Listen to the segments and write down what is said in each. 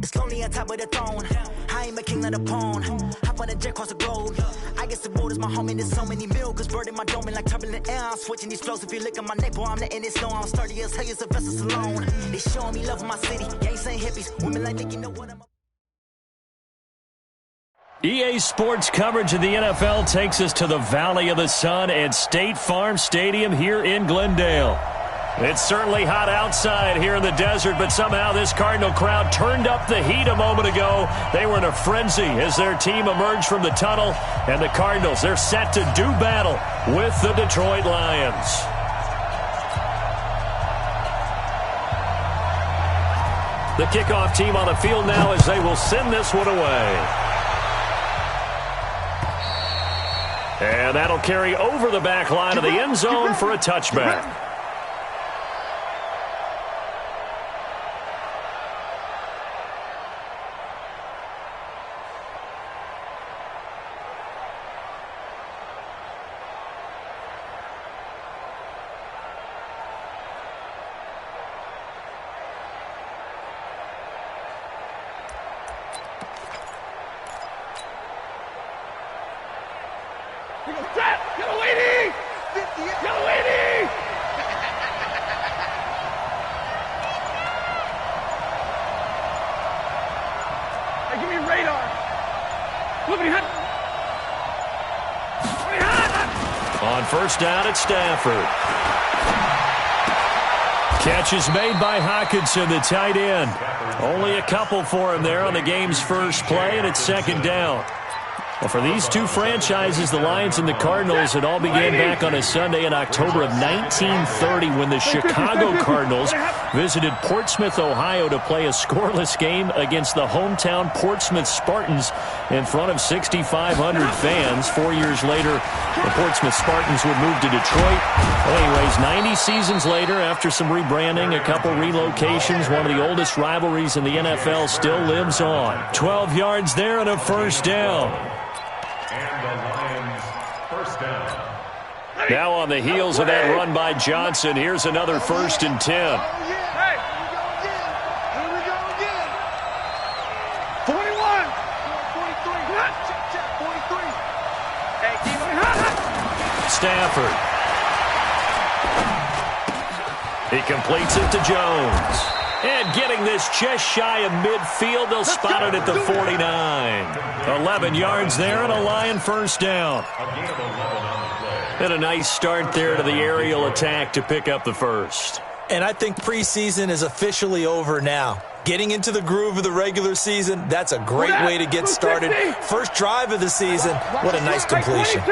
It's lonely on top of the throne. I ain't a king of the pawn. Hop on a jet across the globe. I guess the world is my home and there's so many milk. Bird in my dome and like turbulent air. I'm switching these flows. If you look at my neck, boy, I'm letting it slow. I'm sturdy as hell as a vessel alone. They showing me love in my city. Gangs saying hippies. Women like thinking know what I'm. EA Sports coverage of the NFL takes us to the Valley of the Sun at State Farm Stadium here in Glendale. It's certainly hot outside here in the desert, but somehow this Cardinal crowd turned up the heat a moment ago. They were in a frenzy as their team emerged from the tunnel, and the Cardinals, they're set to do battle with the Detroit Lions. The kickoff team on the field now as they will send this one away. And that'll carry over the back line of the end zone for a touchback. On first down at Stafford. Catch is made by Hockenson, the tight end. Only a couple for him there on the game's first play, and it's second down. Well, for these two franchises, the Lions and the Cardinals, it all began back on a Sunday in October of 1930 when the Chicago Cardinals visited Portsmouth, Ohio to play a scoreless game against the hometown Portsmouth Spartans in front of 6,500 fans. 4 years later, the Portsmouth Spartans would move to Detroit. Well, anyways, 90 seasons later, after some rebranding, a couple relocations, one of the oldest rivalries in the NFL still lives on. 12 yards there and a first down. Now on the heels of that run by Johnson, here's another 1st and 10. Hey, here we go again. 41. 43. Hey, Stafford. He completes it to Jones. And getting this just shy of midfield, they'll spot it at the 49. 11 yards there and a Lion first down. And a nice start there to the aerial attack to pick up the first. And I think preseason is officially over now. Getting into the groove of the regular season, that's a great way to get started. First drive of the season, what a nice completion.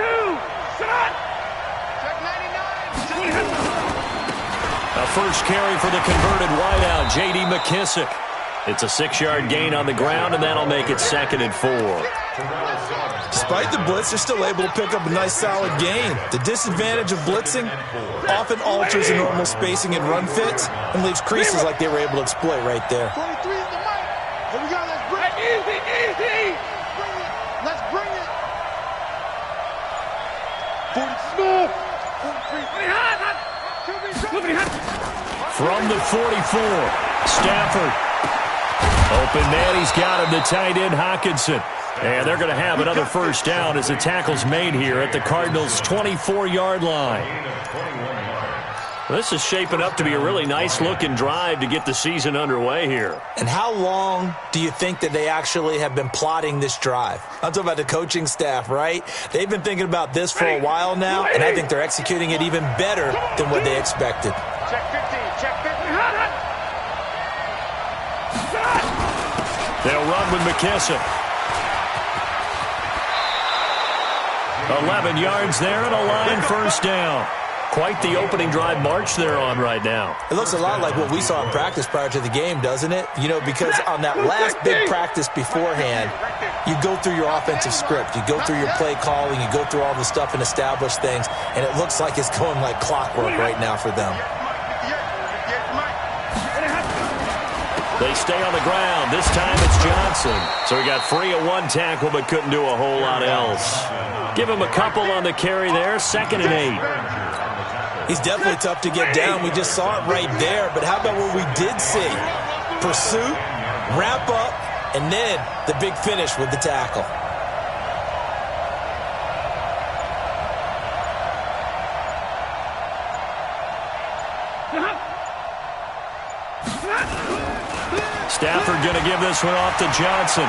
A first carry for the converted wideout, J.D. McKissick. It's a 6-yard gain on the ground, and that'll make it 2nd and 4. Despite the blitz, they're still able to pick up a nice solid gain. The disadvantage of blitzing often alters the normal spacing and run fits and leaves creases like they were able to exploit right there. 23 is the mic. Here we go. Let's bring it. Easy. Let's bring it. 40 smooth. 43. From the 44, Stafford. Open man, he's got him, the tight end Hockenson. And they're going to have another first down as the tackle's made here at the Cardinals' 24-yard line. This is shaping up to be a really nice-looking drive to get the season underway here. And how long do you think that they actually have been plotting this drive? I'm talking about the coaching staff, right? They've been thinking about this for a while now, and I think they're executing it even better than what they expected. Check 15. Check 15. They'll run with McKissick. 11 yards there and a Lion first down. Quite the opening drive march they're on right now. It looks a lot like what we saw in practice prior to the game, doesn't it? You know, because on that last big practice beforehand, you go through your offensive script. You go through your play calling. You go through all the stuff and establish things. And it looks like it's going like clockwork right now for them. They stay on the ground. This time it's Johnson. So he got free of one tackle but couldn't do a whole lot else. Give him a couple on the carry there. 2nd and 8. He's definitely tough to get down. We just saw it right there. But how about what we did see? Pursuit, wrap up, and then the big finish with the tackle. Stafford going to give this one off to Johnson.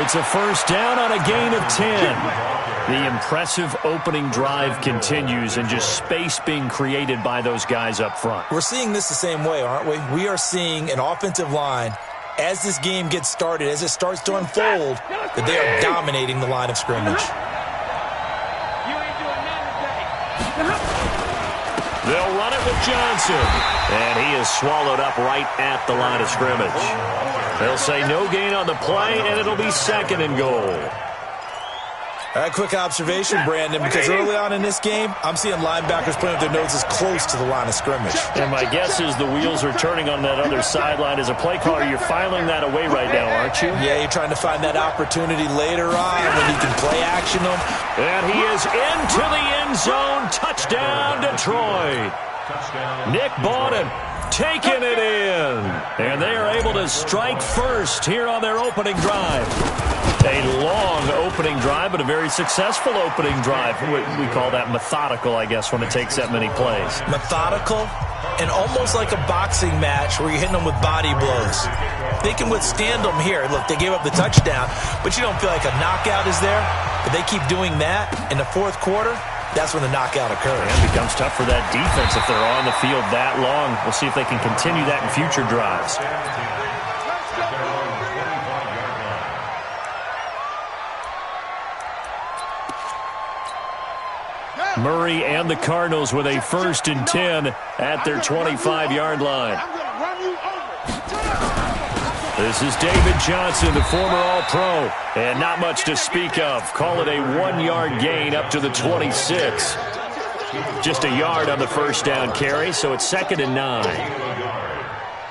It's a first down on a gain of 10. The impressive opening drive continues, and just space being created by those guys up front. We're seeing this the same way, aren't we? We are seeing an offensive line, as this game gets started, as it starts to unfold, that they are dominating the line of scrimmage. They'll run it with Johnson, and he is swallowed up right at the line of scrimmage. They'll say no gain on the play, and it'll be 2nd and goal. A quick observation, Brandon, because early on in this game, I'm seeing linebackers putting up their noses close to the line of scrimmage. And my guess is the wheels are turning on that other sideline. As a play caller, you're filing that away right now, aren't you? Yeah, you're trying to find that opportunity later on when you can play action them. And he is into the end zone. Touchdown, Detroit. Nick Bawden taking it in. And they are able to strike first here on their opening drive. A long opening drive, but a very successful opening drive. We call that methodical, I guess, when it takes that many plays. Methodical and almost like a boxing match where you're hitting them with body blows. They can withstand them here. Look, they gave up the touchdown, but you don't feel like a knockout is there. But they keep doing that in the fourth quarter. That's when the knockout occurs. And it becomes tough for that defense if they're on the field that long. We'll see if they can continue that in future drives. Murray and the Cardinals with a 1st and 10 at their 25-yard line. This is David Johnson, the former All-Pro, and not much to speak of. Call it a 1-yard gain up to the 26. Just a yard on the first down carry, so it's 2nd and 9.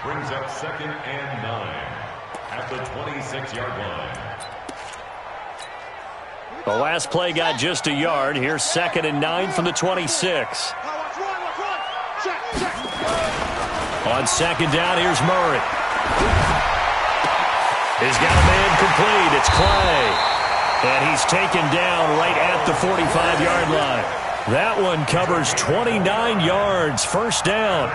Brings up 2nd and 9 at the 26-yard line. The last play got just a yard. Here's 2nd and 9 from the 26. On 2nd down, here's Murray. He's got a man complete. It's Clay. And he's taken down right at the 45-yard line. That one covers 29 yards. First down.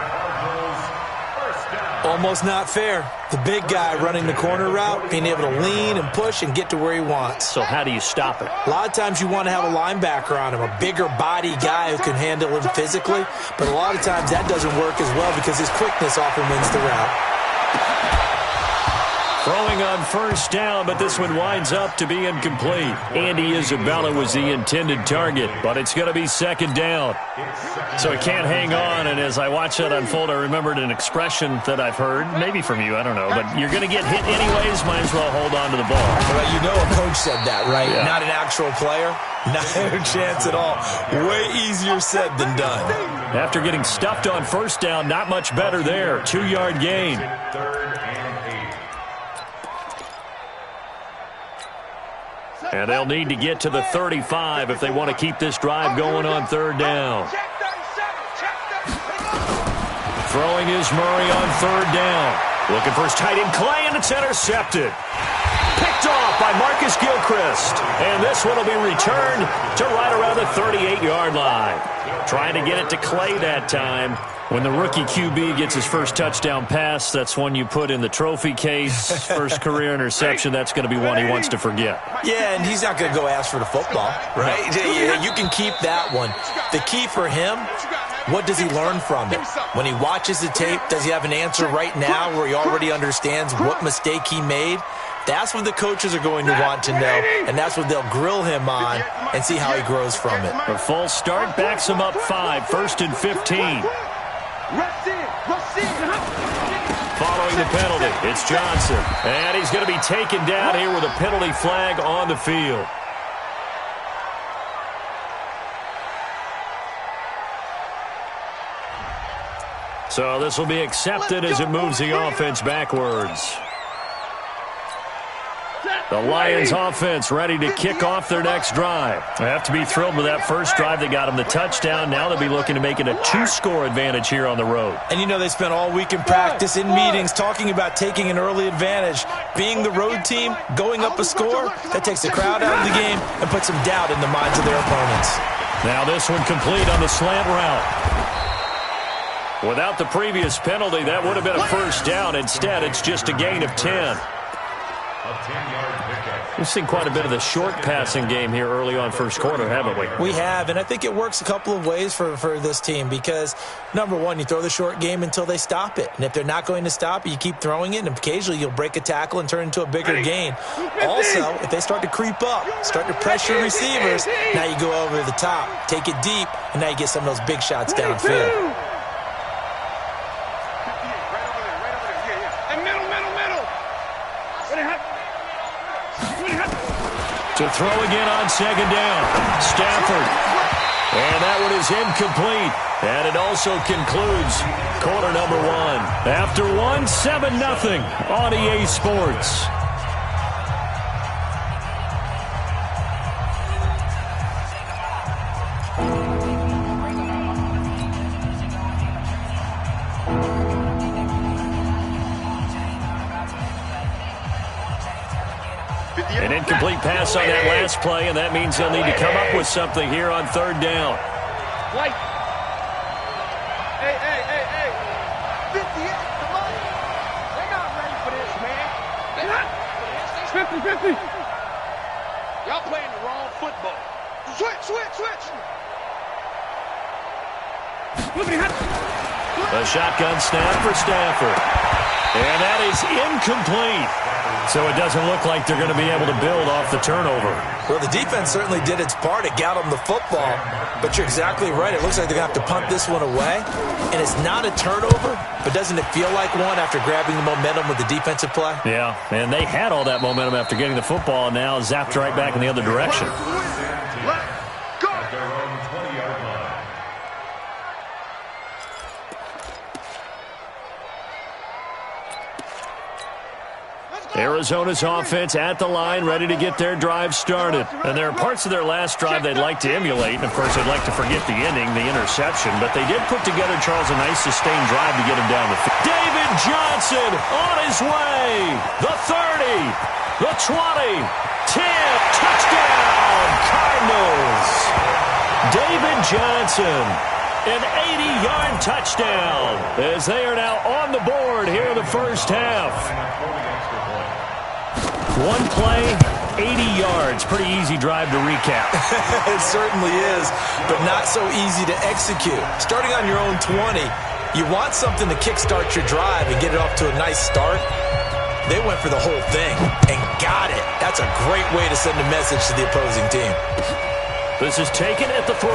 Almost not fair. The big guy running the corner route, being able to lean and push and get to where he wants. So how do you stop it? A lot of times you want to have a linebacker on him, a bigger body guy who can handle him physically. But a lot of times that doesn't work as well because his quickness often wins the route. Throwing on first down, but this one winds up to be incomplete. Andy Isabella was the intended target, but it's going to be 2nd down. So it can't hang on, and as I watch that unfold, I remembered an expression that I've heard, maybe from you, I don't know, but you're going to get hit anyways, might as well hold on to the ball. Well, you know a coach said that, right? Yeah. Not an actual player. Not a chance at all. Way easier said than done. After getting stuffed on first down, not much better there. 2-yard gain. 3rd and 8. And they'll need to get to the 35 if they want to keep this drive going on 3rd down. Throwing is Murray on 3rd down. Looking for his tight end, Clay, and it's intercepted. Picked off by Marcus Gilchrist. And this one will be returned to right around the 38-yard line. Trying to get it to Clay that time. When the rookie QB gets his first touchdown pass, that's one you put in the trophy case. First career interception, that's going to be one he wants to forget. Yeah, and he's not going to go ask for the football, right? You can keep that one. The key for him, what does he learn from it? When he watches the tape, does he have an answer right now where he already understands what mistake he made? That's what the coaches are going to want to know, and that's what they'll grill him on and see how he grows from it. A false start backs him up 5, 1st and 15. Following the penalty, it's Johnson. And he's going to be taken down here with a penalty flag on the field. So this will be accepted as it moves the offense backwards. The Lions offense ready to kick off their next drive. They have to be thrilled with that first drive. They got them the touchdown. Now they'll be looking to make it a 2-score advantage here on the road. And you know they spent all week in practice, in meetings, talking about taking an early advantage. Being the road team, going up a score, that takes the crowd out of the game and puts some doubt in the minds of their opponents. Now this one complete on the slant route. Without the previous penalty, that would have been a first down. Instead, it's just a gain of 10. We've seen quite a bit of the short passing game here early on first quarter, haven't we? We have, and I think it works a couple of ways for this team because, number one, you throw the short game until they stop it. And if they're not going to stop it, you keep throwing it, and occasionally you'll break a tackle and turn it into a bigger gain. Also, if they start to creep up, start to pressure receivers, now you go over the top, take it deep, and now you get some of those big shots downfield. To throw again on second down. Stafford. And that one is incomplete. And it also concludes quarter number 1. After 1, 7-0 on EA Sports. An incomplete pass on that last play, and that means they'll need to come up with something here on third down. Hey. 58, come on. They're not ready for this, man. They're not. 50. Y'all playing the wrong football. Switch. A shotgun snap for Stafford. And that is incomplete. So it doesn't look like they're going to be able to build off the turnover. Well, the defense certainly did its part. It got them the football. But you're exactly right. It looks like they're going to have to punt this one away. And it's not a turnover, but doesn't it feel like one after grabbing the momentum with the defensive play? Yeah, and they had all that momentum after getting the football, and now zapped right back in the other direction. Arizona's offense at the line, ready to get their drive started. And there are parts of their last drive they'd like to emulate. And, of course, they'd like to forget the ending, the interception. But they did put together, Charles, a nice sustained drive to get him down the field. David Johnson on his way. The 30, the 20, 10, touchdown, Cardinals. David Johnson, an 80-yard touchdown as they are now on the board here in the first half. One play, 80 yards. Pretty easy drive to recap. It certainly is, but not so easy to execute. Starting on your own 20, you want something to kickstart your drive and get it off to a nice start. They went for the whole thing and got it. That's a great way to send a message to the opposing team. This is taken at the 3.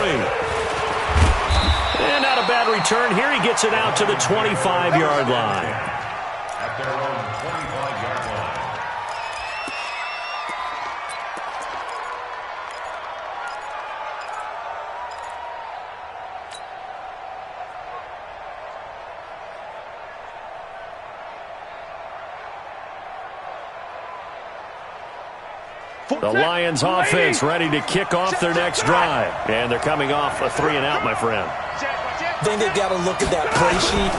And not a bad return here. He gets it out to the 25-yard line. At their own 25-yard line. The Lions offense ready to kick off their next drive. And they're coming off a 3-and-out, my friend. I think they've got to look at that play sheet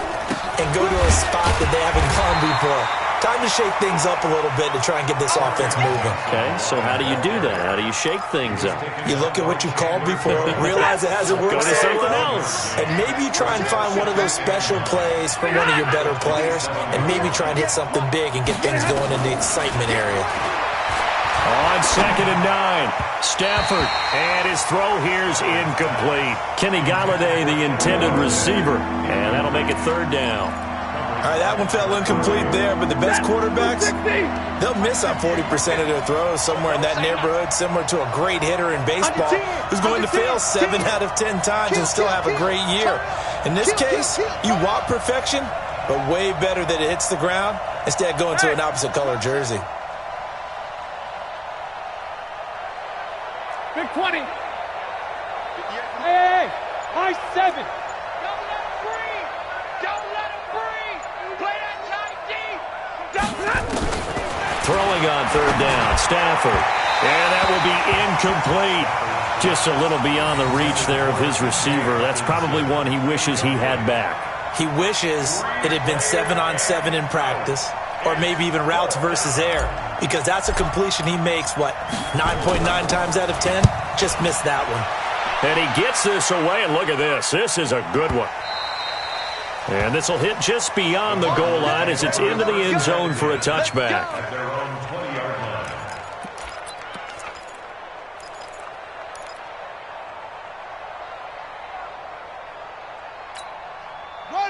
and go to a spot that they haven't gone before. Time to shake things up a little bit to try and get this offense moving. Okay, so how do you do that? How do you shake things up? You look at what you've called before, realize it hasn't worked Go to so something well, else. and maybe try and find one of those special plays from one of your better players, and maybe try and hit something big and get things going in the excitement area. On 2nd and 9, Stafford, and his throw here's incomplete. Kenny Galladay, the intended receiver, and that'll make it 3rd down. All right, that one fell incomplete there, but the best quarterbacks, they'll miss on 40% of their throws somewhere in that neighborhood, similar to a great hitter in baseball who's going to fail 7 out of 10 times and still have a great year. In this case, you want perfection, but way better that it hits the ground instead of going to an opposite color jersey. Big 20. Hey, high 7. Don't let him breathe. Don't let him breathe. Play that tight deep. Don't let him. Throwing on 3rd down, Stafford. And that will be incomplete. Just a little beyond the reach there of his receiver. That's probably one he wishes he had back. He wishes it had been 7-on-7 in practice, or maybe even routes versus air, because that's a completion he makes, 9.9 times out of 10? Just missed that one. And he gets this away, and look at this. This is a good one. And this will hit just beyond the goal line as it's into the end zone for a touchback.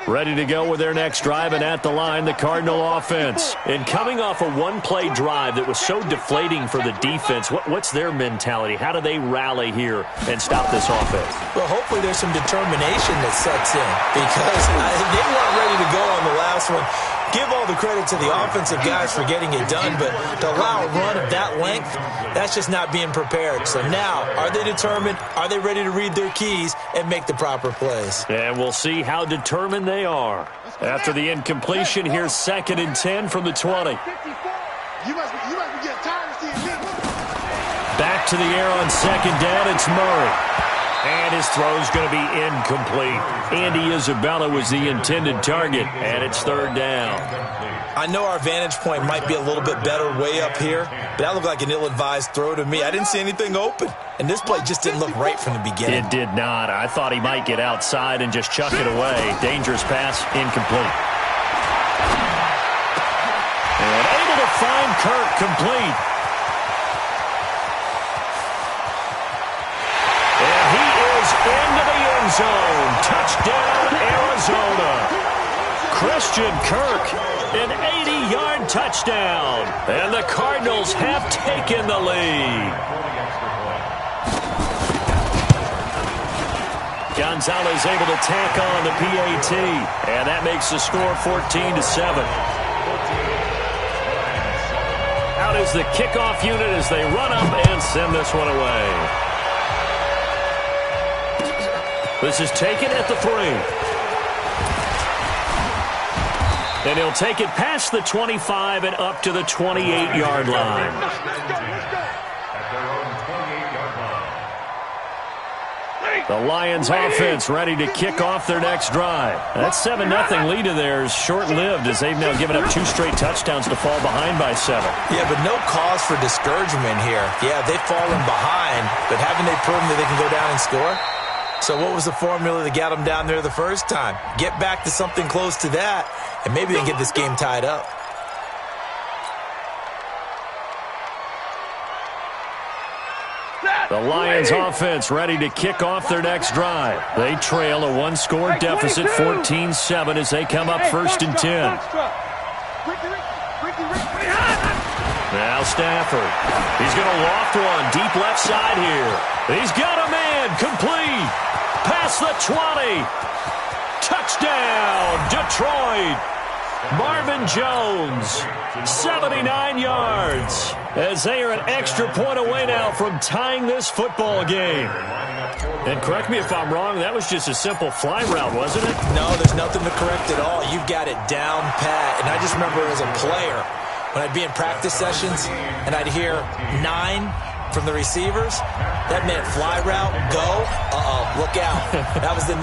Ready to go with their next drive, and at the line, the Cardinal offense. And coming off a one-play drive that was so deflating for the defense, what's their mentality? How do they rally here and stop this offense? Well, hopefully there's some determination that sets in, because they weren't ready to go on the last one. Give all the credit to the offensive guys for getting it done, but to allow a run of that length, that's just not being prepared. So now, are they determined? Are they ready to read their keys and make the proper plays? And we'll see how determined they are. After the incompletion, here's 2nd and 10 from the 20. You must be getting tired of seeing me. Back to the air on 2nd down, it's Murray. And his throw's going to be incomplete. Andy Isabella was the intended target, and it's 3rd down. I know our vantage point might be a little bit better way up here, but that looked like an ill-advised throw to me. I didn't see anything open, and this play just didn't look right from the beginning. It did not. I thought he might get outside and just chuck it away. Dangerous pass, incomplete. And able to find Kirk complete. Into the end zone. Touchdown, Arizona. Christian Kirk, an 80-yard touchdown. And the Cardinals have taken the lead. Gonzalez able to tack on the PAT. And that makes the score 14-7. Out is the kickoff unit as they run up and send this one away. This is taken at the 3. And he'll take it past the 25 and up to the 28-yard line. The Lions offense ready to kick off their next drive. That 7-0 lead of theirs short-lived as they've now given up 2 straight touchdowns to fall behind by 7. Yeah, but no cause for discouragement here. Yeah, they've fallen behind, but haven't they proven that they can go down and score? So what was the formula that got them down there the first time? Get back to something close to that, and maybe they can get this game tied up. The Lions offense ready to kick off their next drive. They trail a 1-score deficit, 14-7, as they come up 1st and 10. Now Stafford. He's going to loft one deep left side here. He's got a man complete. Past the 20. Touchdown, Detroit. Marvin Jones, 79 yards, as they are an extra point away now from tying this football game. And correct me if I'm wrong, that was just a simple fly route, wasn't it? No, there's nothing to correct at all. You've got it down pat. And I just remember as a player, when I'd be in practice sessions and I'd hear 9 from the receivers, that meant fly route, go, look out. That was the 9,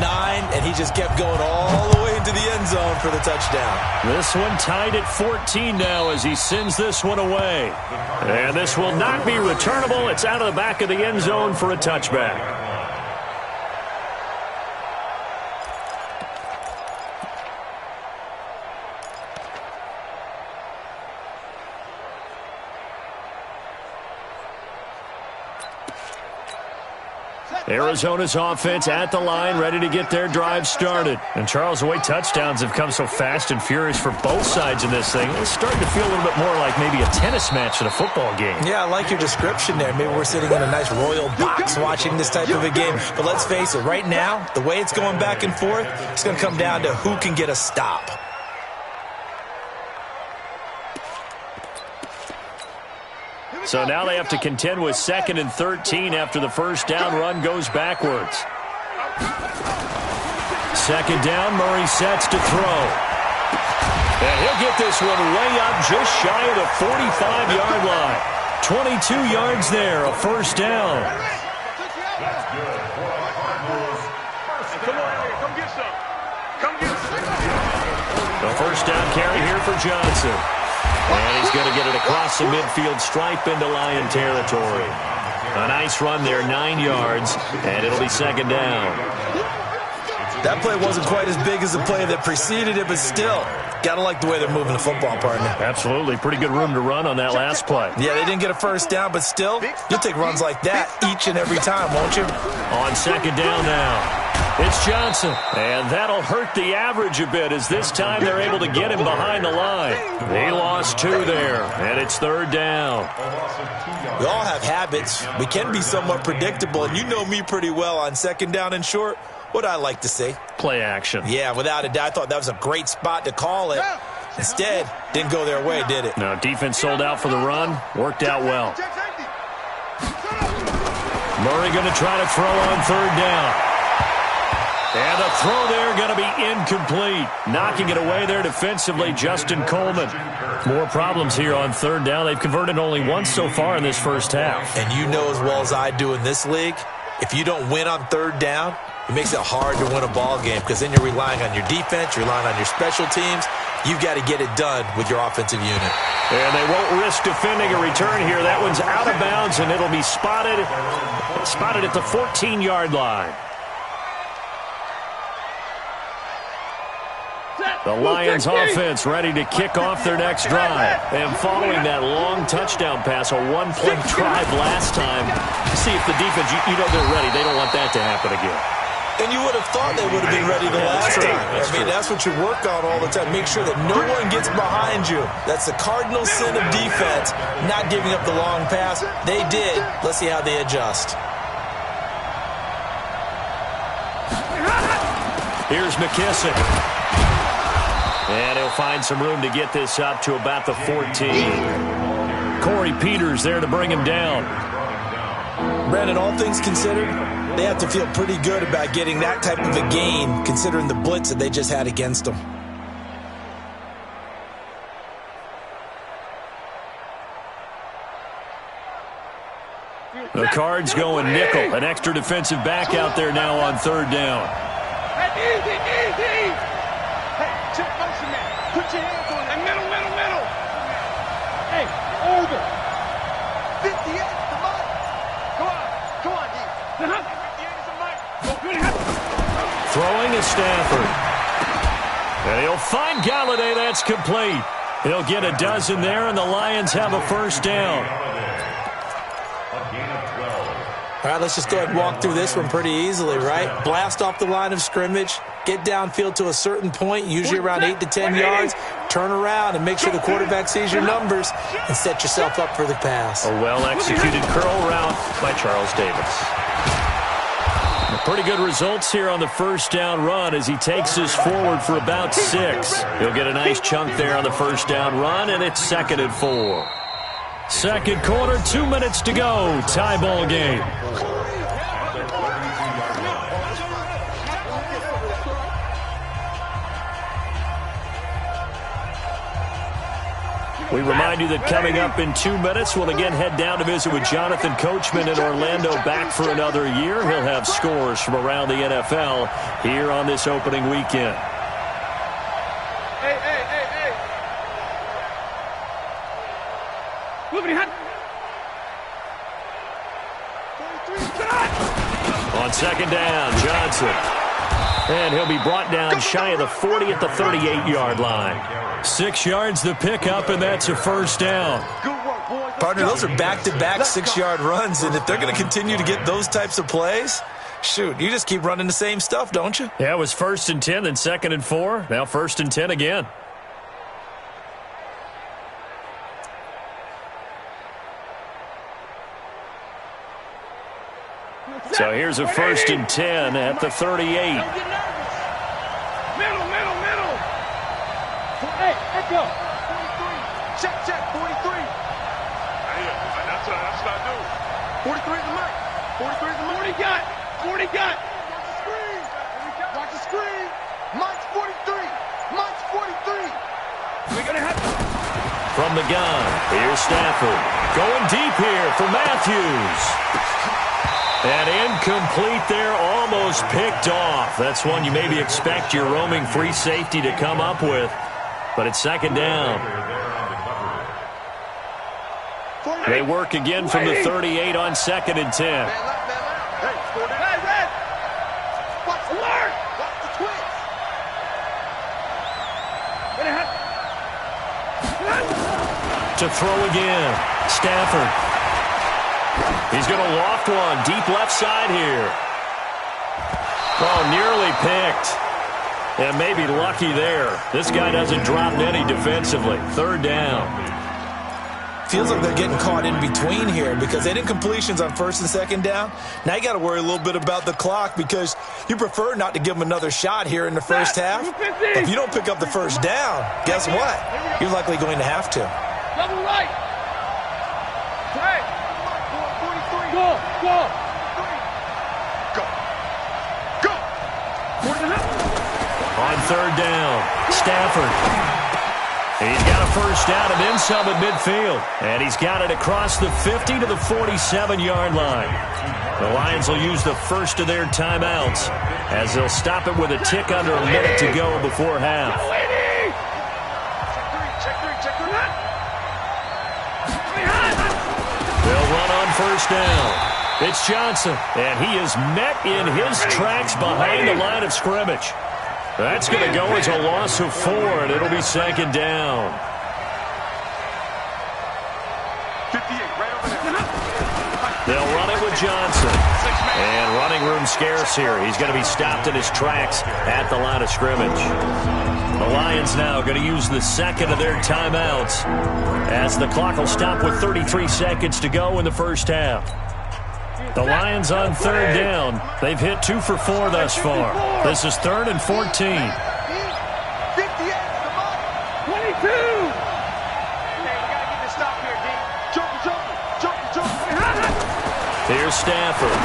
and he just kept going all the way into the end zone for the touchdown. This one tied at 14 now as he sends this one away. And this will not be returnable. It's out of the back of the end zone for a touchback. Arizona's offense at the line, ready to get their drive started. And Charles, the way touchdowns have come so fast and furious for both sides in this thing, it's starting to feel a little bit more like maybe a tennis match at a football game. Yeah, I like your description there. Maybe we're sitting in a nice royal box watching this type of a game. But let's face it, right now, the way it's going back and forth, it's going to come down to who can get a stop. So now they have to contend with 2nd and 13 after the first down run goes backwards. 2nd down, Murray sets to throw. And he'll get this one way up just shy of the 45-yard line. 22 yards there, a first down. That's good for the Cardinals. Come on here, come get some. Come get some. The first down carry here for Johnson. And he's going to get it across the midfield stripe into Lion territory. A nice run there, 9 yards, and it'll be second down. That play wasn't quite as big as the play that preceded it, but still, got to like the way they're moving the football, partner. Absolutely. Pretty good room to run on that last play. Yeah, they didn't get a first down, but still, you'll take runs like that each and every time, won't you? On second down now. It's Johnson, and that'll hurt the average a bit as this time they're able to get him behind the line. He lost 2 there, and it's third down. We all have habits. We can be somewhat predictable, and you know me pretty well on second down and short. What I like to say? Play action. Yeah, without a doubt, I thought that was a great spot to call it. Instead, didn't go their way, did it? Now, defense sold out for the run. Worked out well. Murray going to try to throw on third down. And the throw there going to be incomplete. Knocking it away there defensively, Justin Coleman. More problems here on third down. They've converted only once so far in this first half. And you know as well as I do in this league, if you don't win on third down, it makes it hard to win a ball game because then you're relying on your defense, you're relying on your special teams. You've got to get it done with your offensive unit. And they won't risk defending a return here. That one's out of bounds, and it'll be spotted at the 14-yard line. The Lions offense ready to kick off their next drive. And following that long touchdown pass, a one-play drive last time, see if the defense, you know they're ready. They don't want that to happen again. And you would have thought they would have been ready the last time. That's what you work on all the time. Make sure that no one gets behind you. That's the cardinal sin of defense, not giving up the long pass. They did. Let's see how they adjust. Here's McKissick. And he'll find some room to get this up to about the 14. Corey Peters there to bring him down. Brandon, all things considered, they have to feel pretty good about getting that type of a gain, considering the blitz that they just had against them. The Cards going nickel. An extra defensive back out there now on third down. Easy. Hey, check motion man. Put your hands on that. Middle. Hey, over. 58, come on. Come on, D. 58 is a mic. Throwing is Stafford. And he'll find Galladay. That's complete. He'll get a dozen there, and the Lions have a first down. All right, let's just go ahead and walk through this one pretty easily, right? Blast off the line of scrimmage, get downfield to a certain point, usually around 8 to 10 yards, turn around and make sure the quarterback sees your numbers and set yourself up for the pass. A well-executed curl route by Charles Davis. Pretty good results here on the first down run as he takes us forward for about 6. He'll get a nice chunk there on the first down run, and it's 2nd and 4. Second quarter, 2 minutes to go. Tie ball game. We remind you that coming up in 2 minutes, we'll again head down to visit with Jonathan Coachman in Orlando, back for another year. He'll have scores from around the NFL here on this opening weekend. Hey. On second down, Johnson. And he'll be brought down shy of the 40 at the 38-yard line. 6 yards the pickup, and that's a first down. Partner, those are back-to-back 6-yard runs, and if they're going to continue to get those types of plays, shoot, you just keep running the same stuff, don't you? Yeah, it was 1st and 10, then 2nd and 4. Now 1st and 10 again. So here's a 1st and 10 at the 38. Middle. Hey, let's go. 43. Check, 43. That's what I do. 43 is the mic. 43 is the mic. 40 got. Watch the screen. Mike's 43. From the gun, here's Stafford. Going deep here for Matthews. And incomplete there, almost picked off. That's one you maybe expect your roaming free safety to come up with. But it's second down. They work again from the 38 on 2nd and 10. To throw again, Stafford. He's going to loft one deep left side here. Oh, nearly picked. And maybe lucky there. This guy doesn't drop many defensively. 3rd down. Feels like they're getting caught in between here because they didn't completions on 1st and 2nd down. Now you got to worry a little bit about the clock because you prefer not to give them another shot here in the first half. But if you don't pick up the 1st down, guess what? You're likely going to have to. Double right. Hey. Go. Go. On 3rd down, Stafford. He's got a 1st down and then some at midfield. And he's got it across the 50 to the 47-yard line. The Lions will use the first of their timeouts as they'll stop it with a tick under a minute to go before half. They'll run on 1st down. It's Johnson, and he is met in his tracks behind the line of scrimmage. That's going to go as a loss of 4, and it'll be 2nd down. 58, right over there. They'll run it with Johnson. And running room scarce here. He's going to be stopped in his tracks at the line of scrimmage. The Lions now going to use the 2nd of their timeouts as the clock will stop with 33 seconds to go in the first half. The Lions on 3rd down. They've hit 2 for 4 thus far. This is 3rd and 14. 58, 22. Here's Stafford.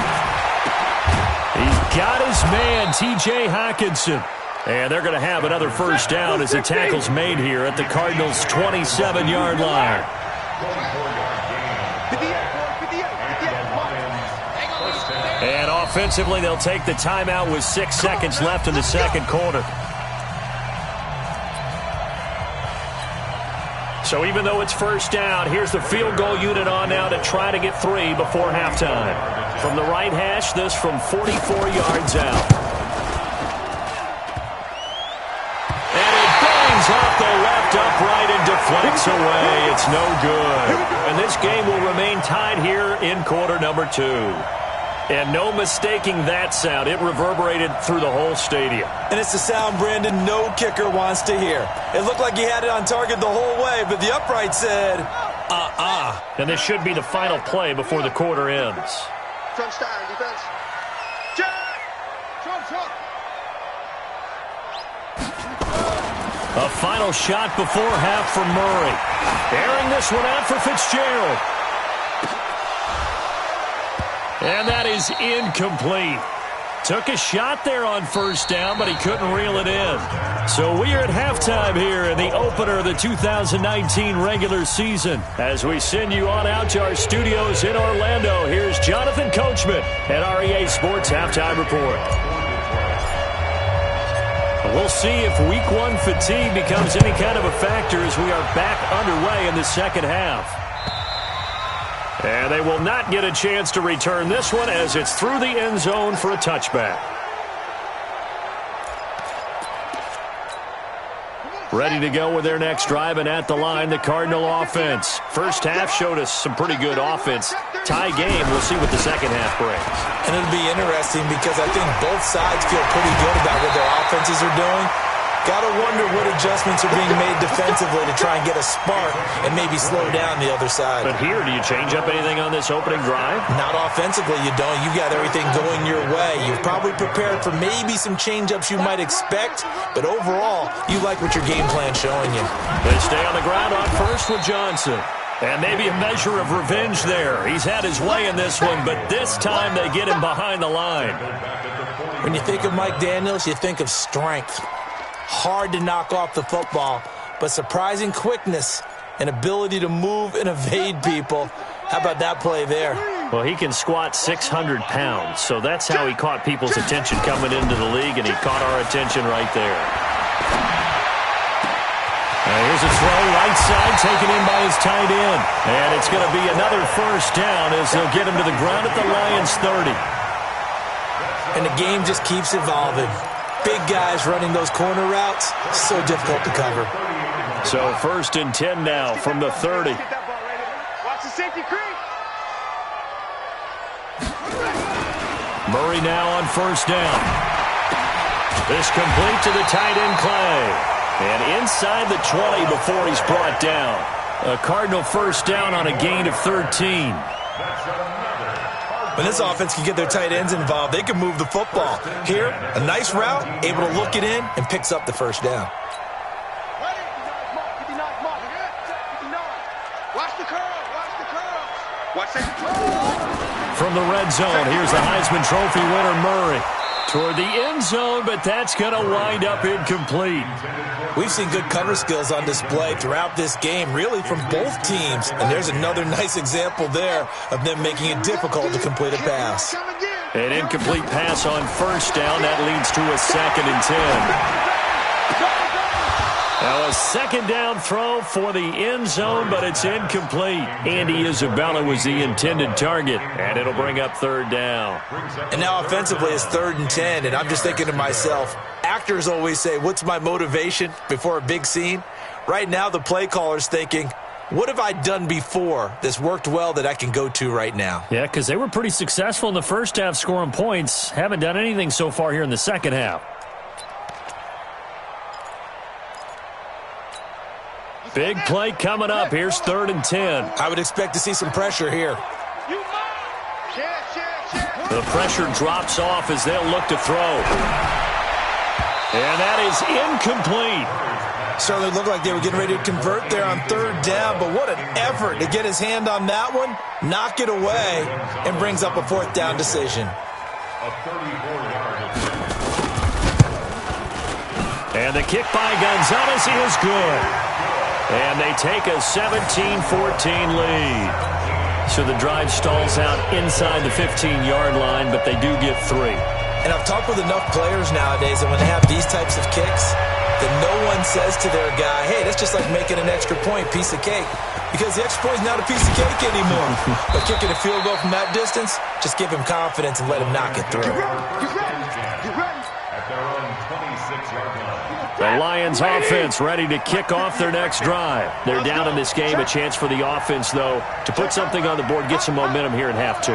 He's got his man, T.J. Hockenson. And they're going to have another 1st down as the tackle's made here at the Cardinals' 27-yard line. And offensively, they'll take the timeout with 6 seconds left in the 2nd quarter. So even though it's 1st down, here's the field goal unit on now to try to get 3 before halftime. From the right hash, this from 44 yards out. And it bangs off the left upright and deflects away. It's no good. And this game will remain tied here in quarter number 2. And no mistaking that sound. It reverberated through the whole stadium. And it's the sound, Brandon, no kicker wants to hear. It looked like he had it on target the whole way, but the upright said, And this should be the final play before the quarter ends. Front stand, defense. Check! Trump. A final shot before half from Murray. Airing this one out for Fitzgerald. And that is incomplete. Took a shot there on 1st down, but he couldn't reel it in. So we are at halftime here in the opener of the 2019 regular season. As we send you on out to our studios in Orlando, here's Jonathan Coachman at REA Sports Halftime Report. We'll see if Week 1 fatigue becomes any kind of a factor as we are back underway in the 2nd half. And they will not get a chance to return this one as it's through the end zone for a touchback. Ready to go with their next drive, and at the line, the Cardinal offense. First half showed us some pretty good offense. Tie game, we'll see what the 2nd half brings. And it'll be interesting because I think both sides feel pretty good about what their offenses are doing. Got to wonder what adjustments are being made defensively to try and get a spark and maybe slow down the other side. But here, do you change up anything on this opening drive? Not offensively, you don't. You got everything going your way. You've probably prepared for maybe some change-ups you might expect, but overall, you like what your game plan's showing you. They stay on the ground on 1st with Johnson. And maybe a measure of revenge there. He's had his way in this one, but this time they get him behind the line. When you think of Mike Daniels, you think of strength. Hard to knock off the football, but surprising quickness an ability to move and evade people. How about that play there? Well, he can squat 600 pounds, so that's how he caught people's attention coming into the league, and he caught our attention right there. Here's a throw right side taken in by his tight end. And it's going to be another first down as they'll get him to the ground at the Lions 30. And the game just keeps evolving. Big guys running those corner routes, so difficult to cover. So 1st and 10 now from the 30. Watch the safety creep. Murray now on 1st down. This complete to the tight end Clay. And inside the 20 before he's brought down. A Cardinal first down on a gain of 13. When this offense can get their tight ends involved, they can move the football. Here, a nice route, able to look it in, and picks up the first down. From the red zone, here's the Heisman Trophy winner, Murray. Toward the end zone, but that's going to wind up incomplete. We've seen good cover skills on display throughout this game, really from both teams. And there's another nice example there of them making it difficult to complete a pass. An incomplete pass on 1st down. That leads to a 2nd and 10. Now a 2nd down throw for the end zone, but it's incomplete. Andy Isabella was the intended target, and it'll bring up 3rd down. And now offensively it's 3rd and 10, and I'm just thinking to myself, actors always say, what's my motivation before a big scene? Right now the play caller's thinking, what have I done before that's worked well that I can go to right now? Yeah, because they were pretty successful in the first half scoring points. Haven't done anything so far here in the second half. Big play coming up. Here's 3rd and 10. I would expect to see some pressure here. The pressure drops off as they'll look to throw. And that is incomplete. Certainly looked like they were getting ready to convert there on 3rd down, but what an effort to get his hand on that one, knock it away, and brings up a 4th down decision. And the kick by Gonzalez is good. And they take a 17-14 lead. So the drive stalls out inside the 15-yard line, but they do get 3. And I've talked with enough players nowadays that when they have these types of kicks, that no one says to their guy, hey, that's just like making an extra point, piece of cake. Because the extra point is not a piece of cake anymore. But kicking a field goal from that distance, just give him confidence and let him knock it through. The Lions offense ready to kick off their next drive. They're down in this game. A chance for the offense, though, to put something on the board, get some momentum here in half 2.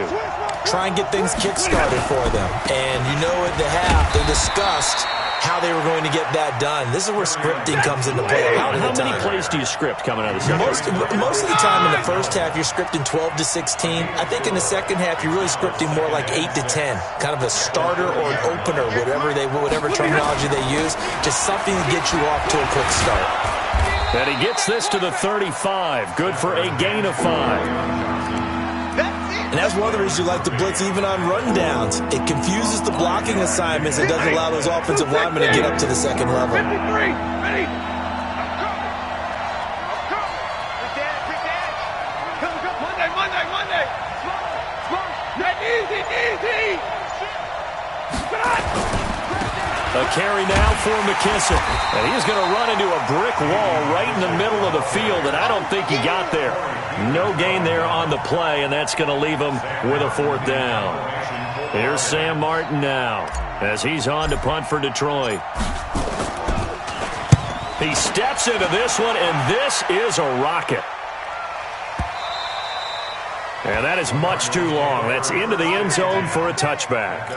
Try and get things kick-started for them. And you know at the half, they discussed how they were going to get that done. This is where scripting comes into play a lot of the time. How many plays do you script coming out of the second half? Most of the time in the first half, you're scripting 12 to 16. I think in the second half, you're really scripting more like 8 to 10. Kind of a starter or an opener, whatever terminology they use. Just something to get you off to a quick start. And he gets this to the 35. Good for a gain of 5. And that's one of the reasons you like to blitz even on rundowns. It confuses the blocking assignments and doesn't allow those offensive linemen to get up to the second level. 53, ready. Monday. Easy. A carry now for McKissick. And he's going to run into a brick wall right in the middle of the field, and I don't think he got there. No gain there on the play, and that's going to leave him with a 4th down. Here's Sam Martin now as he's on to punt for Detroit. He steps into this one, and this is a rocket. And that is much too long. That's into the end zone for a touchback.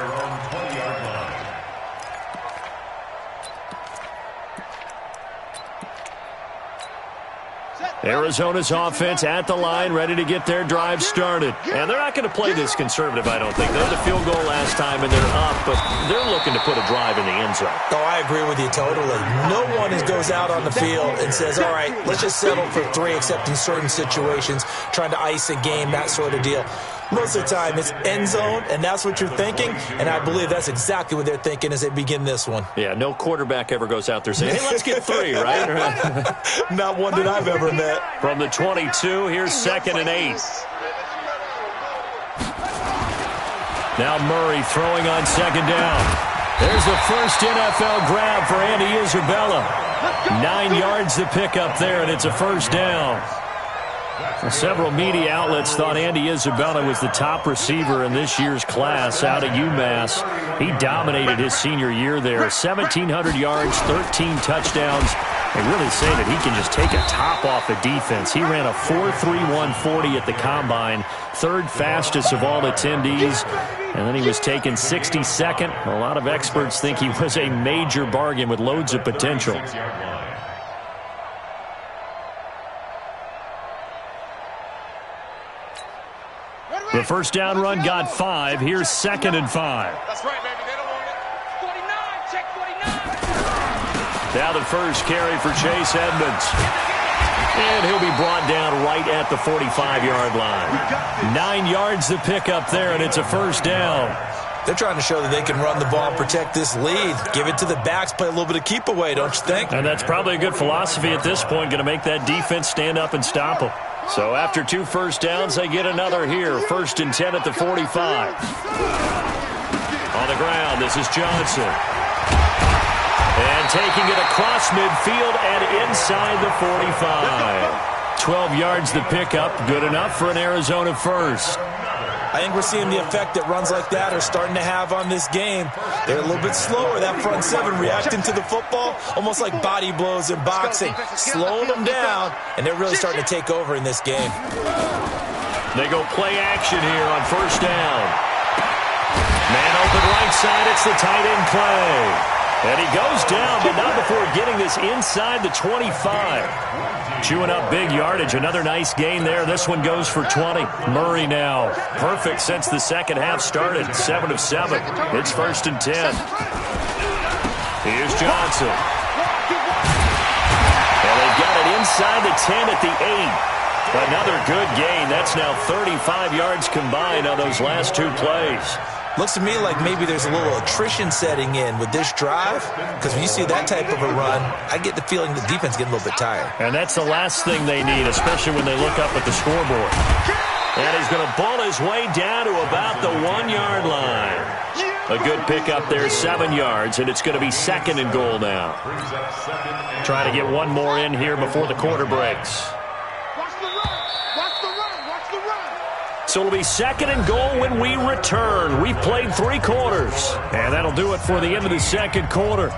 Arizona's offense at the line, ready to get their drive started. And they're not going to play this conservative, I don't think. They had the field goal last time, and they're up, but they're looking to put a drive in the end zone. Oh, I agree with you totally. No one goes out on the field and says, all right, let's just settle for 3, except in certain situations, trying to ice a game, that sort of deal. Most of the time, it's end zone, and that's what you're thinking, and I believe that's exactly what they're thinking as they begin this one. Yeah, no quarterback ever goes out there saying, hey, let's get 3, right? Not one that I've ever met. From the 22, here's 2nd and 8. Now Murray throwing on 2nd down. There's the first NFL grab for Andy Isabella. 9 yards to pick up there, and it's a first down. Several media outlets thought Andy Isabella was the top receiver in this year's class out of UMass. He dominated his senior year there. 1,700 yards, 13 touchdowns. They really say that he can just take a top off the defense. He ran a 4.31 at the Combine, 3rd fastest of all attendees. And then he was taken 62nd. A lot of experts think he was a major bargain with loads of potential. The first down run got 5. Here's 2nd and 5. That's right, baby. They don't want it. 49. Check 49. Now the first carry for Chase Edmonds. And he'll be brought down right at the 45-yard line. 9 yards to pick up there, and it's a first down. They're trying to show that they can run the ball and protect this lead. Give it to the backs, play a little bit of keep away, don't you think? And that's probably a good philosophy at this point, going to make that defense stand up and stop them. So after 2 first downs, they get another here. 1st and 10 at the 45. On the ground, this is Johnson. And taking it across midfield and inside the 45. 12 yards to pick up. Good enough for an Arizona first. I think we're seeing the effect that runs like that are starting to have on this game. They're a little bit slower, that front 7, reacting to the football, almost like body blows in boxing, slowing them down, and they're really starting to take over in this game. They go play action here on first down. Man open right side, it's the tight end Clay. And he goes down, but not before getting this inside the 25. Chewing up big yardage. Another nice gain there. This one goes for 20. Murray now. Perfect since the second half started. 7 of 7. It's 1st and 10. Here's Johnson. And they've got it inside the 10 at the 8. Another good gain. That's now 35 yards combined on those last 2 plays. Looks to me like maybe there's a little attrition setting in with this drive, because when you see that type of a run, I get the feeling the defense getting a little bit tired. And that's the last thing they need, especially when they look up at the scoreboard. And he's going to ball his way down to about the 1-yard line. A good pickup there, 7 yards, and it's going to be 2nd and goal now. Trying to get one more in here before the quarter breaks. So it'll be 2nd and goal when we return. We've played 3 quarters. And that'll do it for the end of the second quarter.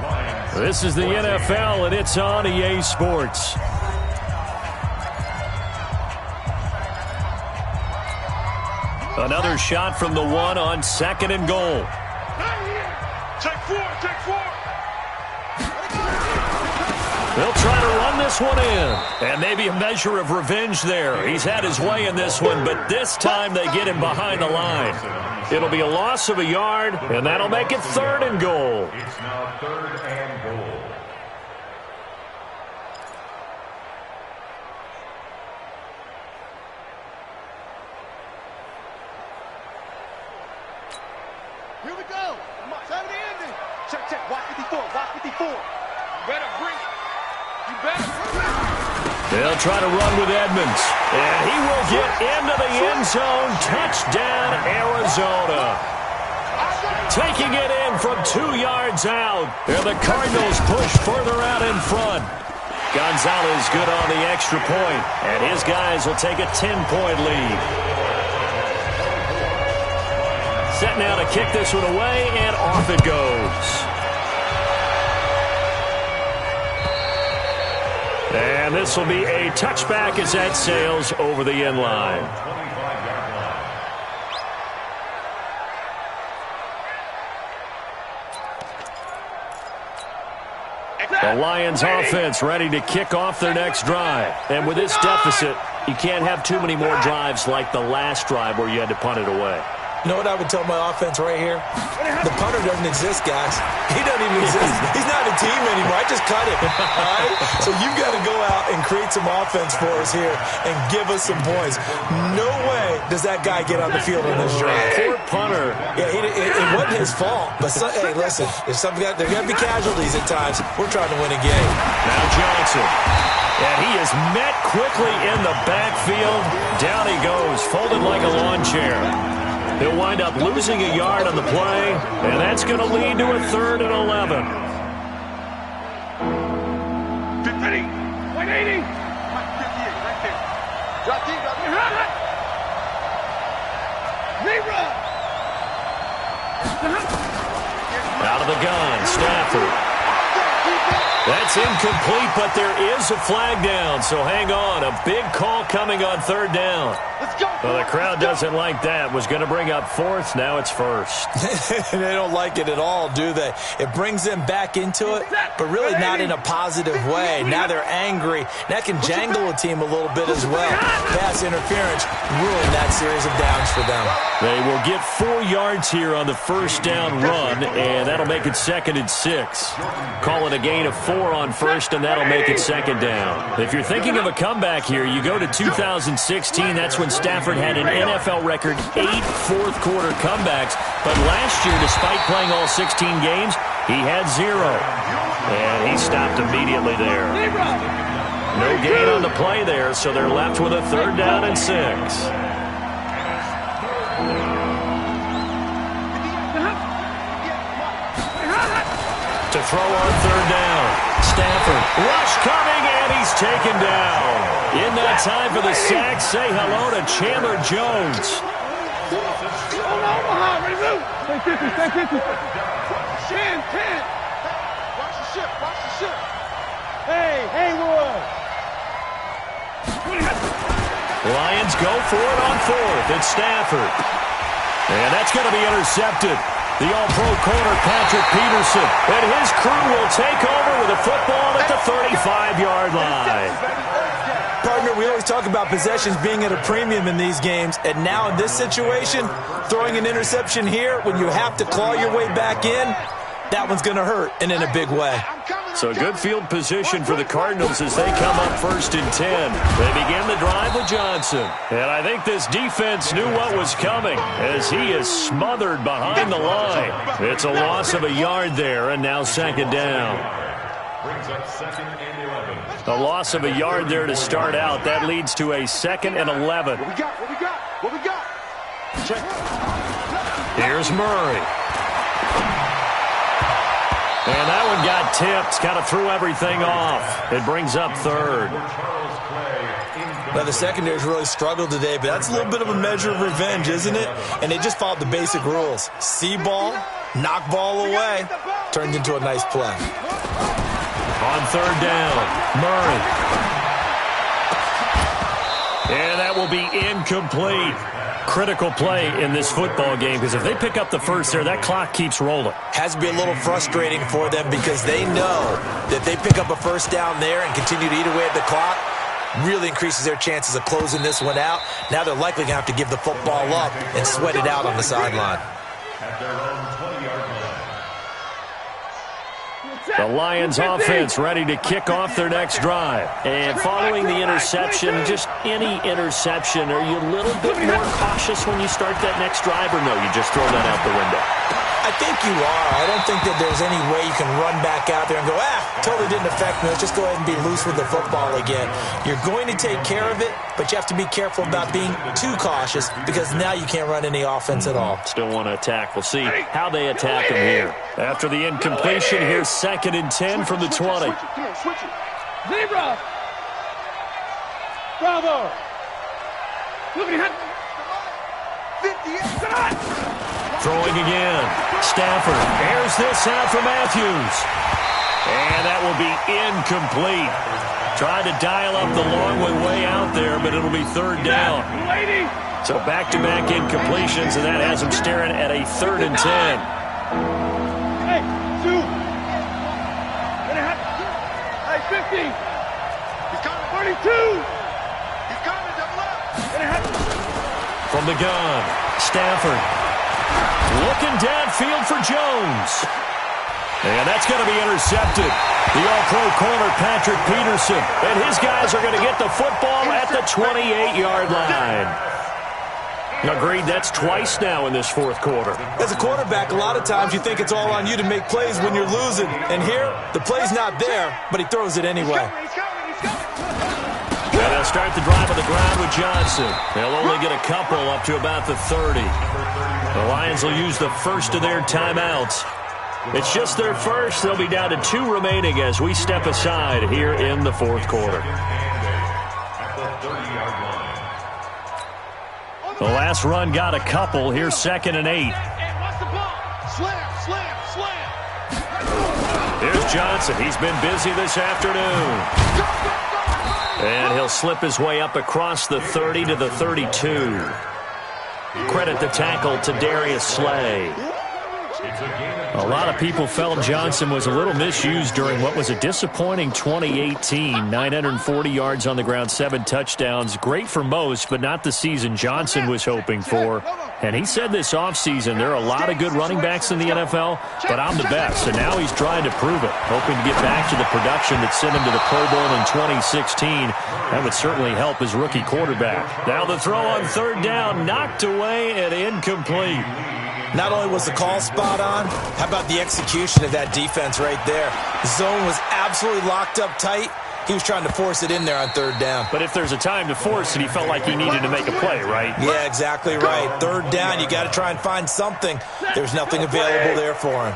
This is the NFL, and it's on EA Sports. Another shot from the 1 on 2nd and goal. Take 4, take 4. They'll try to run this one in. And maybe a measure of revenge there. He's had his way in this one, but this time they get him behind the line. It'll be a loss of a yard, and that'll make it 3rd and goal. It's now 3rd and goal. Here we go. Time to end it. Check, check. Watch 54. Watch 54. Better bring it. You better bring it. They'll try to run with Edmonds. And he will get into the end zone. Touchdown, Arizona. Taking it in from 2 yards out. And the Cardinals push further out in front. Gonzalez good on the extra point. And his guys will take a 10-point lead. Set now to kick this one away, and off it goes. And this will be a touchback as that sails over the end line. The Lions offense ready to kick off their next drive. And with this deficit, you can't have too many more drives like the last drive where you had to punt it away. You know what I would tell my offense right here? The punter doesn't exist, guys. He doesn't even exist. He's not a team anymore. I just cut him. All right? So you've got to go out and create some offense for us here and give us some points. No way does that guy get on the field on this drive. Poor punter. Yeah, it wasn't his fault. But, hey, listen, there's going to be casualties at times. We're trying to win a game. Now Johnson. And he is met quickly in the backfield. Down he goes, folded like a lawn chair. He'll wind up losing a yard on the play, and that's going to lead to a 3rd and 11. 180. 180. 58 right there. Drop deep. Zebra. Out of the gun, Stafford. That's incomplete, but there is a flag down, so hang on. A big call coming on 3rd down. Well, the crowd doesn't like that. Was going to bring up 4th. Now it's 1st. They don't like it at all, do they? It brings them back into it, but really not in a positive way. Now they're angry. That can jangle a team a little bit as well. Pass interference ruined that series of downs for them. They will get 4 yards here on the 1st down run, and that'll make it 2nd and 6. Call it a gain of 4 on 1st, and that'll make it 2nd down. If you're thinking of a comeback here, you go to 2016. That's when Stafford had an NFL record 8 fourth-quarter comebacks. But last year, despite playing all 16 games, he had 0. And he stopped immediately there. No gain on the play there, so they're left with a 3rd down and 6. To throw on 3rd down. Stafford. Rush coming, and he's taken down. In that time for the sack, say hello to Chandler Jones. Omaha, ready to move. Stay 50. 10. Watch the ship. Hey, Haywood. Lions go for it on 4th. It's Stafford. And that's going to be intercepted. The All-Pro corner, Patrick Peterson, and his crew will take over with a football at the 35-yard line. Partner, we always talk about possessions being at a premium in these games, and now in this situation, throwing an interception here when you have to claw your way back in, that one's going to hurt, and in a big way. So good field position for the Cardinals as they come up 1st and 10. They begin the drive with Johnson. And I think this defense knew what was coming as he is smothered behind the line. It's a loss of a yard there, and now 2nd down. Brings up 2nd and 11. A loss of a yard there to start out. That leads to a 2nd and 11. What we got? Check. Here's Murray. And that one got tipped. Kind of threw everything off. It brings up 3rd. Now, the secondary's really struggled today, but that's a little bit of a measure of revenge, isn't it? And they just followed the basic rules. See ball, knock ball away. Turned into a nice play. On 3rd down, Murray. And that will be incomplete. Critical play in this football game because if they pick up the 1st there, that clock keeps rolling. Has to be a little frustrating for them because they know that they pick up a 1st down there and continue to eat away at the clock, really increases their chances of closing this one out. Now they're likely going to have to give the football up and sweat it out on the sideline. At their own 20-yard line. The Lions offense ready to kick off their next drive. And following the interception, just any interception, are you a little bit more cautious when you start that next drive, or no, you just throw that out the window? I think you are. I don't think that there's any way you can run back out there and go, totally didn't affect me. Let's just go ahead and be loose with the football again. You're going to take care of it, but you have to be careful about being too cautious because now you can't run any offense at all. Still want to attack. We'll see how they attack him here. After the incompletion, here's 2nd and 10 from the 20. Switch it. Zebra. Bravo. Look at him. 58. Throwing again. Stafford airs this out for Matthews. And that will be incomplete. Tried to dial up the long way out there, but it'll be 3rd down. So back-to-back incompletions, and that has him staring at a 3rd and 10. Hey, 2. Hey, 50. He's coming. 42. He's coming. Double up. From the gun, Stafford. Looking downfield for Jones. And that's going to be intercepted. The All-Pro corner, Patrick Peterson. And his guys are going to get the football at the 28-yard line. Agreed, that's twice now in this fourth quarter. As a quarterback, a lot of times you think it's all on you to make plays when you're losing. And here, the play's not there, but he throws it anyway. And they'll start the drive on the ground with Johnson. They'll only get a couple up to about the 30. The Lions will use the first of their timeouts. It's just their first. They'll be down to 2 remaining as we step aside here in the fourth quarter. The last run got a couple. Here's 2nd and 8. Here's Johnson. He's been busy this afternoon. And he'll slip his way up across the 30 to the 32. Credit the tackle to Darius Slay. A lot of people felt Johnson was a little misused during what was a disappointing 2018. 940 yards on the ground, 7 touchdowns. Great for most, but not the season Johnson was hoping for. And he said this offseason, there are a lot of good running backs in the NFL, but I'm the best. And now he's trying to prove it, hoping to get back to the production that sent him to the Pro Bowl in 2016. That would certainly help his rookie quarterback. Now the throw on 3rd down, knocked away and incomplete. Not only was the call spot on, how about the execution of that defense right there? The zone was absolutely locked up tight. He was trying to force it in there on 3rd down. But if there's a time to force it, he felt like he needed to make a play, right? Yeah, exactly right. 3rd down, you got to try and find something. There's nothing available there for him.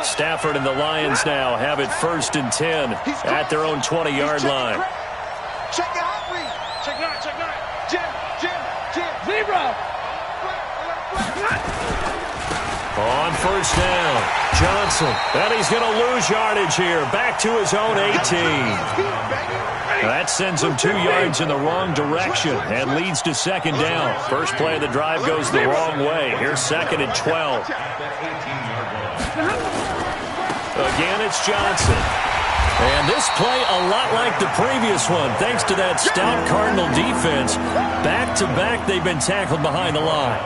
Stafford and the Lions now have it 1st and 10 at their own 20-yard line. Check it out, Reed. Check it out. Jim. Zero. On 1st down, Johnson. And he's going to lose yardage here. Back to his own 18. That sends him 2 yards in the wrong direction and leads to 2nd down. First play of the drive goes the wrong way. Here's 2nd and 12. Again, it's Johnson. And this play a lot like the previous one, thanks to that stout Cardinal defense. Back-to-back, they've been tackled behind the line.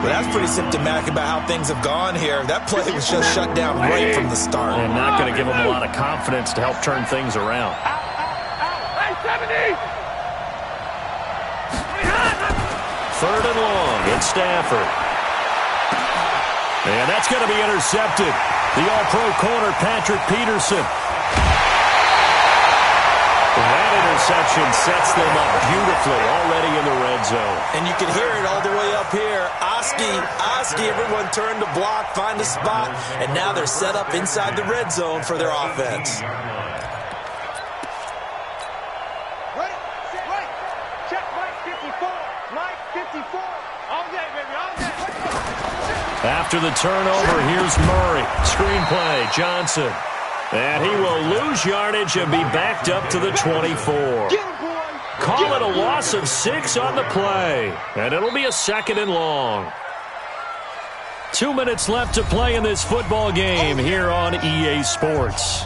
But that's pretty symptomatic about how things have gone here. That play was just shut down right from the start. And not going to give them a lot of confidence to help turn things around. Hey, 70! 3rd and long, it's Stafford. And that's going to be intercepted. The All-Pro corner, Patrick Peterson. That interception sets them up beautifully already in the red zone. And you can hear it all the way up here. Oski, everyone turned to block, find a spot, and now they're set up inside the red zone for their offense. Right. Check Mike 54. Mike 54. All day, baby, all day. After the turnover, here's Murray. Screen play, Johnson. And he will lose yardage and be backed up to the 24. Call it a loss of 6 on the play. And it'll be a 2nd and long. 2 minutes left to play in this football game here on EA Sports.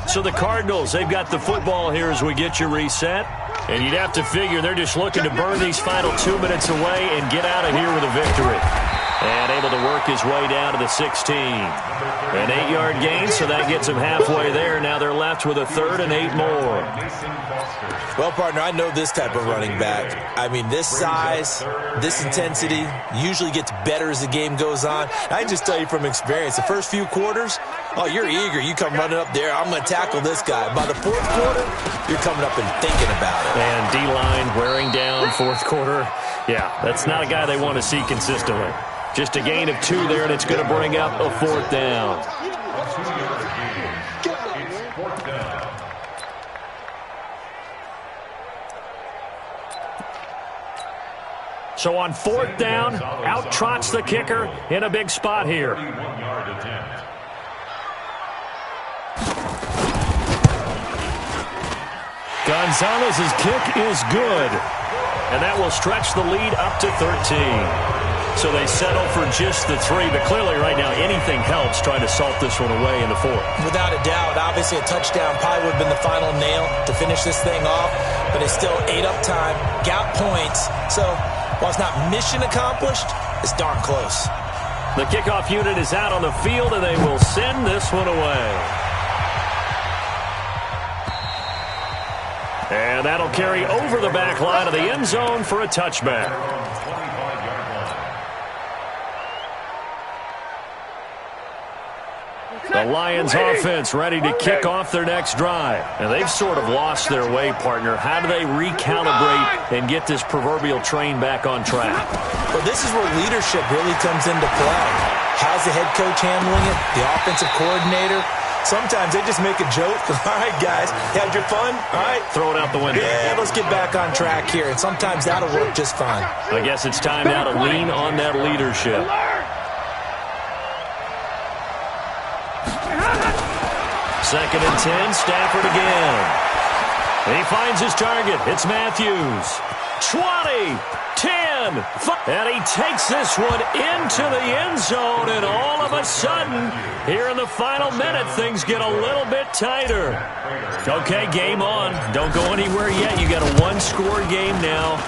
So the Cardinals, they've got the football here as we get you reset. And you'd have to figure they're just looking to burn these final 2 minutes away and get out of here with a victory. And able to work his way down to the 16. An 8-yard gain, so that gets him halfway there. Now they're left with a 3rd and 8 more. Well, partner, I know this type of running back. I mean, this size, this intensity usually gets better as the game goes on. I can just tell you from experience, the first few quarters, oh, you're eager. You come running up there, I'm going to tackle this guy. By the 4th quarter, you're coming up and thinking about it. And D-line wearing down 4th quarter. Yeah, that's not a guy they want to see consistently. Just a gain of 2 there, and it's going to bring up a 4th down. So on 4th down, out trots the kicker in a big spot here. Gonzalez's kick is good, and that will stretch the lead up to 13. So they settle for just the 3, but clearly right now anything helps trying to salt this one away in the 4th. Without a doubt, obviously a touchdown probably would have been the final nail to finish this thing off, but it's still ate up time, got points, so While it's not mission accomplished, it's darn close. The kickoff unit is out on the field, and they will send this one away. And that'll carry over the back line of the end zone for a touchback. The Lions offense ready to kick off their next drive. And they've sort of lost their way, partner. How do they recalibrate and get this proverbial train back on track? Well, this is where leadership really comes into play. How's the head coach handling it? The offensive coordinator? Sometimes they just make a joke. All right, guys, had your fun? All right. Throw it out the window. Yeah, let's get back on track here. And sometimes that'll work just fine. I guess it's time now to lean on that leadership. Second and 10, Stafford again. He finds his target. It's Matthews. 20, 10, 5. And he takes this one into the end zone. And all of a sudden, here in the final minute, things get a little bit tighter. Okay, game on. Don't go anywhere yet. You got a one-score game now.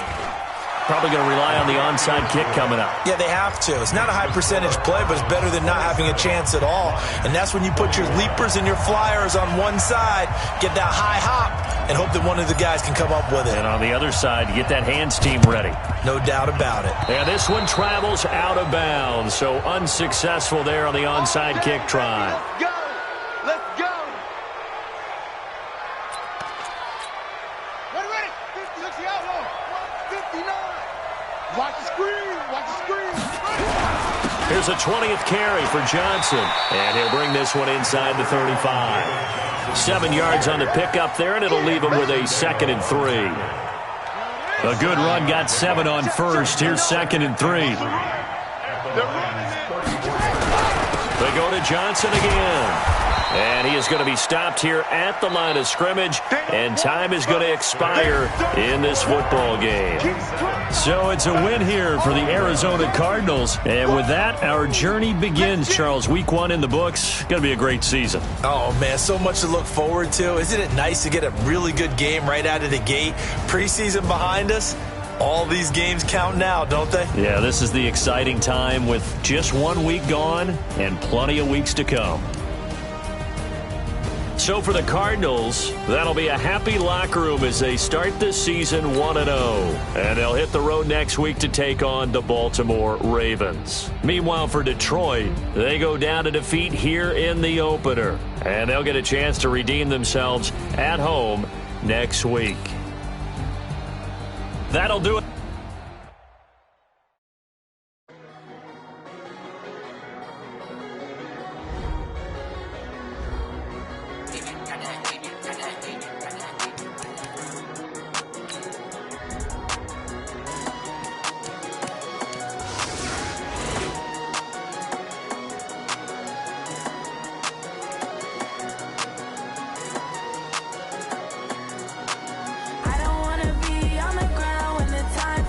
Probably going to rely on the onside kick coming up. Yeah, they have to. It's not a high-percentage play, but it's better than not having a chance at all. And that's when you put your leapers and your flyers on one side, get that high hop, and hope that one of the guys can come up with it. And on the other side, you get that hands team ready. No doubt about it. And this one travels out of bounds, so unsuccessful there on the onside kick try. Let's go! Let's go! Ready! 50, look the outlaw! 59! Watch the screen! Watch the screen! Here's a 20th carry for Johnson. And he'll bring this one inside the 35. 7 yards on the pickup there, and it'll leave him with a 2nd and 3. A good run got 7 on first. Here's 2nd and 3. They go to Johnson again. And he is going to be stopped here at the line of scrimmage, and time is going to expire in this football game. So it's a win here for the Arizona Cardinals. And with that, our journey begins, Charles. Week 1 in the books. Going to be a great season. Oh, man, so much to look forward to. Isn't it nice to get a really good game right out of the gate? Preseason behind us. All these games count now, don't they? Yeah, this is the exciting time with just 1 week gone and plenty of weeks to come. So for the Cardinals, that'll be a happy locker room as they start this season 1-0. And they'll hit the road next week to take on the Baltimore Ravens. Meanwhile, for Detroit, they go down to defeat here in the opener. And they'll get a chance to redeem themselves at home next week. That'll do it. I don't wanna be on the ground when the time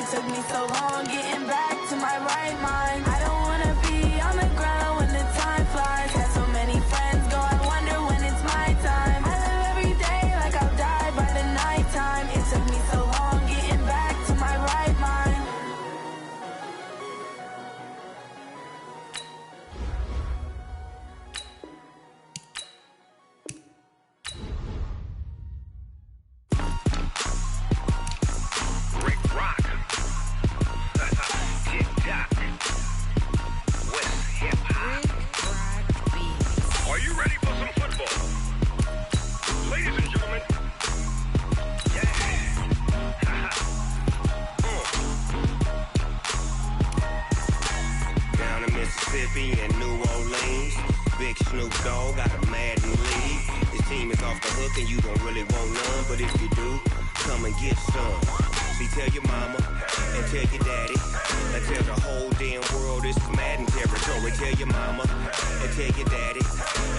It took me so long getting back to my right mind. I don't wanna be on the ground when the time flies. Had so many friends go, I wonder when it's my time. I live every day like I'll die by the nighttime. It took me so long getting back to my right mind. And New Orleans, big Snoop Dogg got a Madden league. His team is off the hook and you don't really want none, but if you do, come and get some. See, tell your mama and tell your daddy and tell the whole damn world this is Madden territory. Tell your mama and tell your daddy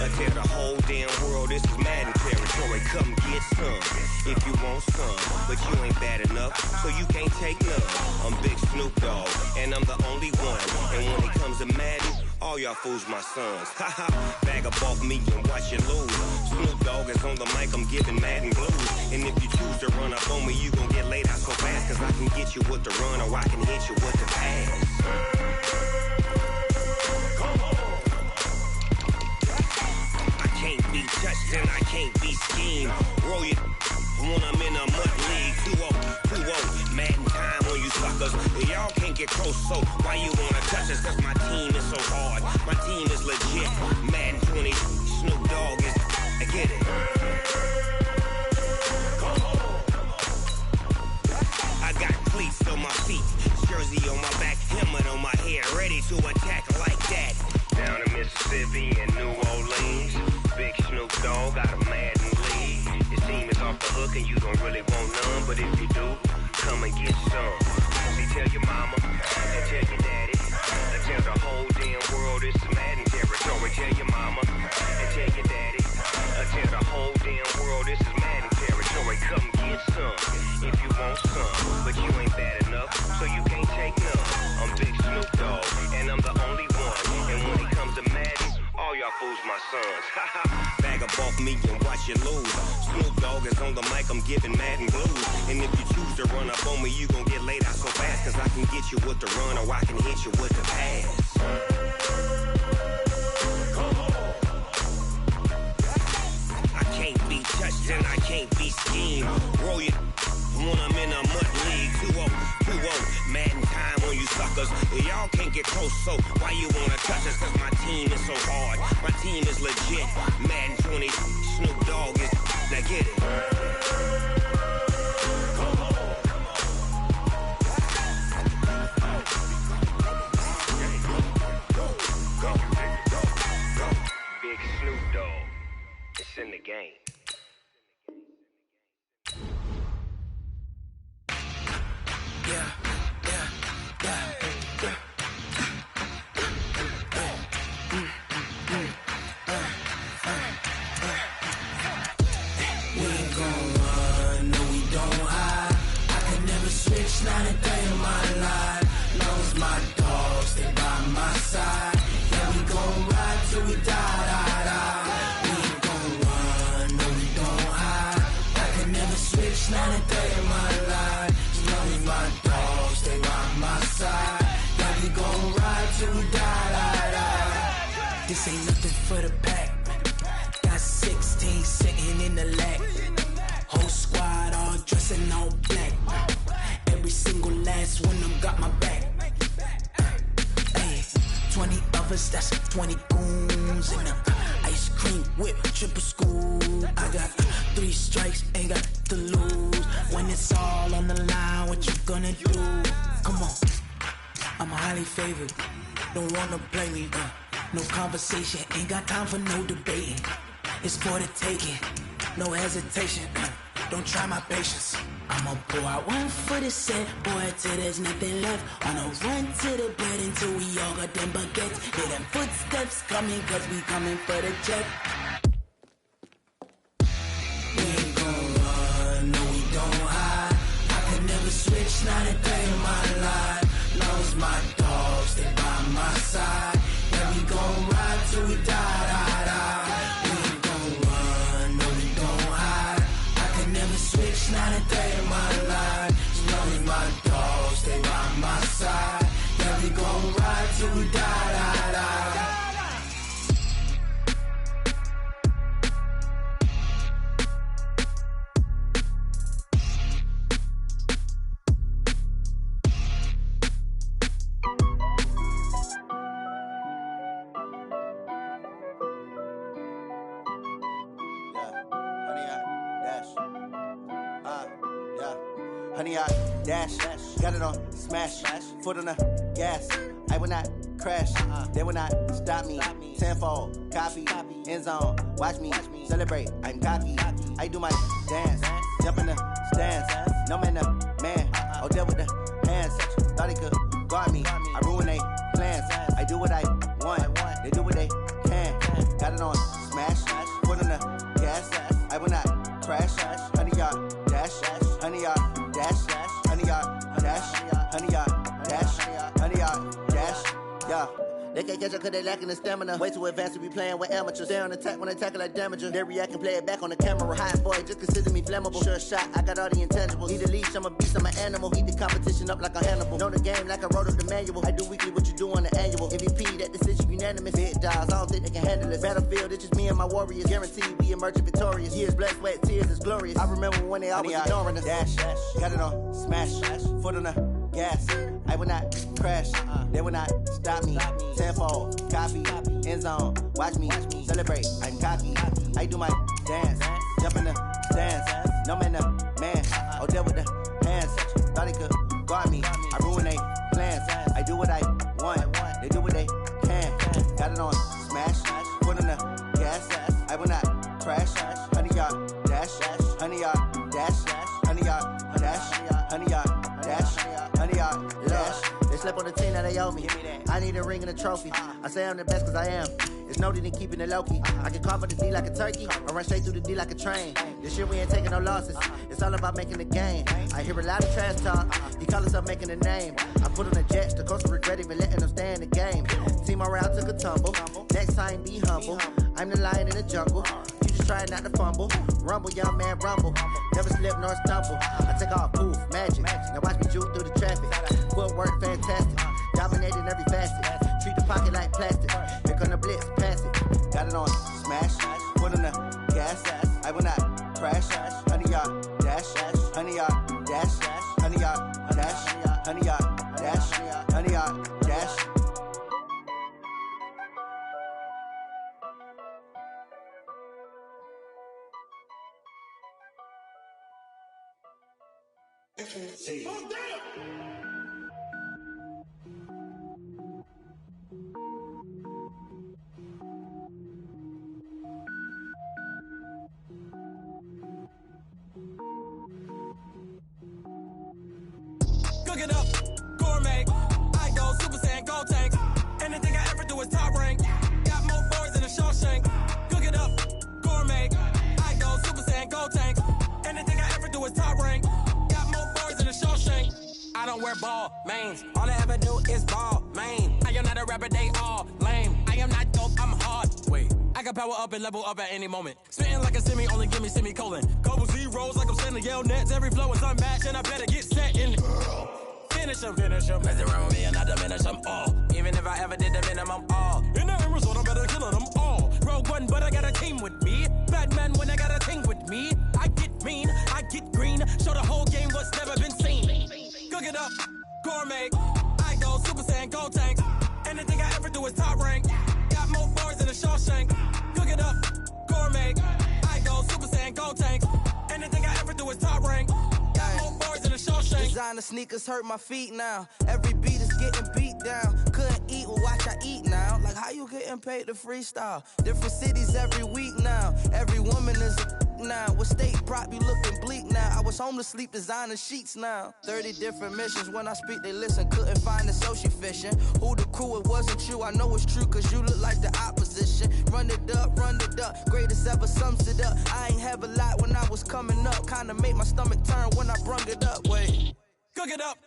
and tell the whole damn world this is Madden territory. Come get some if you want some, but you ain't bad enough, so you can't take none. I'm Big Snoop Dogg and I'm the only one, and when it comes to Madden, all y'all fools my sons. Haha, bag up off me and watch you lose. Snoop Dogg is on the mic, I'm giving Madden blues. And if you choose to run up on me, you gon' get laid out so fast, cause I can get you with the run or I can hit you with the pass. I can't be touched and I can't be schemed. Roll it when I'm in a mud league. 2-0, Madden time on you suckers. Y'all can't get close, so why you wanna touch us? Cause my team is so hard, my team is legit. Madden 20, Snoop Dogg is, I get it. I got cleats on my feet, jersey on my back, helmet on my head, ready to attack like that. Down in Mississippi and New Orleans, big Snoop Dogg got a Madden league. His team is off the hook and you don't really want none, but if you do, come and get some. See, tell your mama and tell your daddy and tell the whole damn world this is Madden territory. Tell your mama and tell your daddy and tell the whole damn world this is Madden territory. Come get some if you want some, but you ain't bad enough, so you can't take none. I'm Big Snoop Dogg and I'm the only one, and when it comes to Madden, all y'all fools my sons. Bag up off me and watch you lose. Snoop Dogg is on the mic, I'm giving Madden blues. And if you choose to run up on me, you gon' get laid out so fast, cause I can get you with the run or I can hit you with the pass. I can't be touched and I can't be schemed. Roll it when I'm in a mud league. 2-0, Madden time on you suckers. Y'all can't get close, so why you wanna touch us? Cause my team is so hard, my team is legit. Madden 20, Snoop Dogg is, now get it. Big Snoop Dogg, it's in the game. Not a day in my life. Long as my dogs, they by my side. Yeah, we gon' ride till we die. We ain't gon' run, no, we don't hide. I can never switch, not a day in my life. As long as my dogs, they by my side. Yeah, we gon' ride till we die. This ain't nothing for the pack. Got 16 sitting in the lap. Whole squad all dressing all black. Every single last one of them got my back. Hey, 20 of us, that's 20 goons. And ice cream whip, triple scoop. I got 3 strikes, ain't got to lose. When it's all on the line, what you gonna do? Come on, I'm highly favored. Don't wanna play me, no conversation, ain't got time for no debating. It's for the taking, no hesitation. Don't try my patience. I'ma pour out one for the set, boy, till there's nothing left. On a run to the bed until we all got them baguettes. Hear them footsteps coming, cause we coming for the check. We ain't gon' run, no, we don't hide. I can never switch, not a day in my It's not a day in my life. As long as my dogs stay by my side. Yeah, we gon' ride till we die, die, die. Honey, I dash, got it on smash, foot on the gas. I will not crash, they will not stop me. Tenfold, copy, end zone, watch me celebrate. I'm cocky, I do my dance, jump in the stands. No man, man, oh deal with the hands. Thought he could guard me, I ruin they plans. I do what I want, they do what they can. Got it on smash, foot on the gas. I will not crash, honey, y'all dash, honey, y'all dash, honey, y'all dash, honey, y'all dash, honey, y'all dash, yeah. They can't catch up cause they lacking the stamina. Way too advanced to be playing with amateurs. Stay on attack when they tackle like damager. They react and play it back on the camera. Hot boy, just consider me flammable. Sure shot, I got all the intangibles. Need a leash, I'm a beast, I'm an animal. Eat the competition up like a Hannibal. Know the game like I wrote up the manual. I do weekly what you do on the annual. MVP, that decision unanimous. Big dogs, I don't think they can handle this. Battlefield, it's just me and my warriors. Guaranteed we emerging victorious. Years, blood, sweat, tears, is glorious. I remember when they always ignoring us. Dash, got it on smash, foot on the gas. I will not crash, they will not stop me. Tenfold, copy, end zone, watch me celebrate. I'm cocky, I do my dance, jump in the stands. No man, man, oh deal with the hands. Thought he could guard me, I ruin they plans. I do what I want, they do what they can. Got it on smash, foot on the gas. I will not crash, honey, y'all dash, honey, y'all dash, honey, y'all dash, honey, y'all dash, honey, y'all dash. They slept on the team that they owe me. I need a ring and a trophy. I say I'm the best cause I am. It's noted in keeping it low-key. I can cover the D like a turkey, or run straight through the D like a train. This year we ain't taking no losses. It's all about making the game. I hear a lot of trash talk. He call himself making a name. I put on the jets, the coach will regret even letting them stay in the game. Team morale took a tumble. Next time be humble. I'm the lion in the jungle. You just try not to fumble. Rumble, young man, rumble. Never slip nor stumble. I take off, poof, magic. Now watch me juke through the traffic. Footwork fantastic. Dominating every facet. Treat the pocket like plastic. Here come the blitz, pass it. Got it on smash, foot on the gas. I will not crash, honey, y'all dash, honey, y'all dash, honey, y'all dash, honey, y'all dash, honey, y'all dash. Cook it up, gourmet. I go Super Saiyan, go tank. Anything I ever do is top rank. Got more boards than a Shawshank. Cook it up, gourmet. I go Super Saiyan, go tank. Anything I ever do is top rank. Got more boards than a Shawshank. I don't wear ball mains. All I ever do is ball main. I am not a rapper, they all lame. I am not dope, I'm hard. Wait, I can power up and level up at any moment. Spitting like a semi, only give me semicolon. Couple zeros like I'm sending yell nets. Every flow is unmatched and I better get set in. Finish them. Mess around with me and I diminish them all. Even if I ever did the minimum all. In the end result, I'm better killing them all. Rogue One, but I got a team with me. Batman when I got a team with me. I get mean, I get green. Show the whole game what's never been seen. Cook it up, gourmet. I go Super Saiyan, go tank. Anything I ever do is top rank. Got more boards than a Shawshank. Cook it up, gourmet. I go Super Saiyan, go tank. Anything I ever do is top rank. Got more boards than a Shawshank. Designer sneakers hurt my feet now. Every beat is getting beat down. Couldn't eat, well watch I eat now. Like how you getting paid to freestyle? Different cities every week now. Every woman is a now. With state prop, you looking bleak now. I was home to sleep, designer sheets now. 30 different missions. When I speak, they listen. Couldn't find the social fishing. Who the crew? It wasn't you. I know it's true, cause you look like the opposition. Run it up. Greatest ever sums it up. I ain't have a lot when I was coming up. Kinda made my stomach turn when I brung it up. Wait. Cook it up,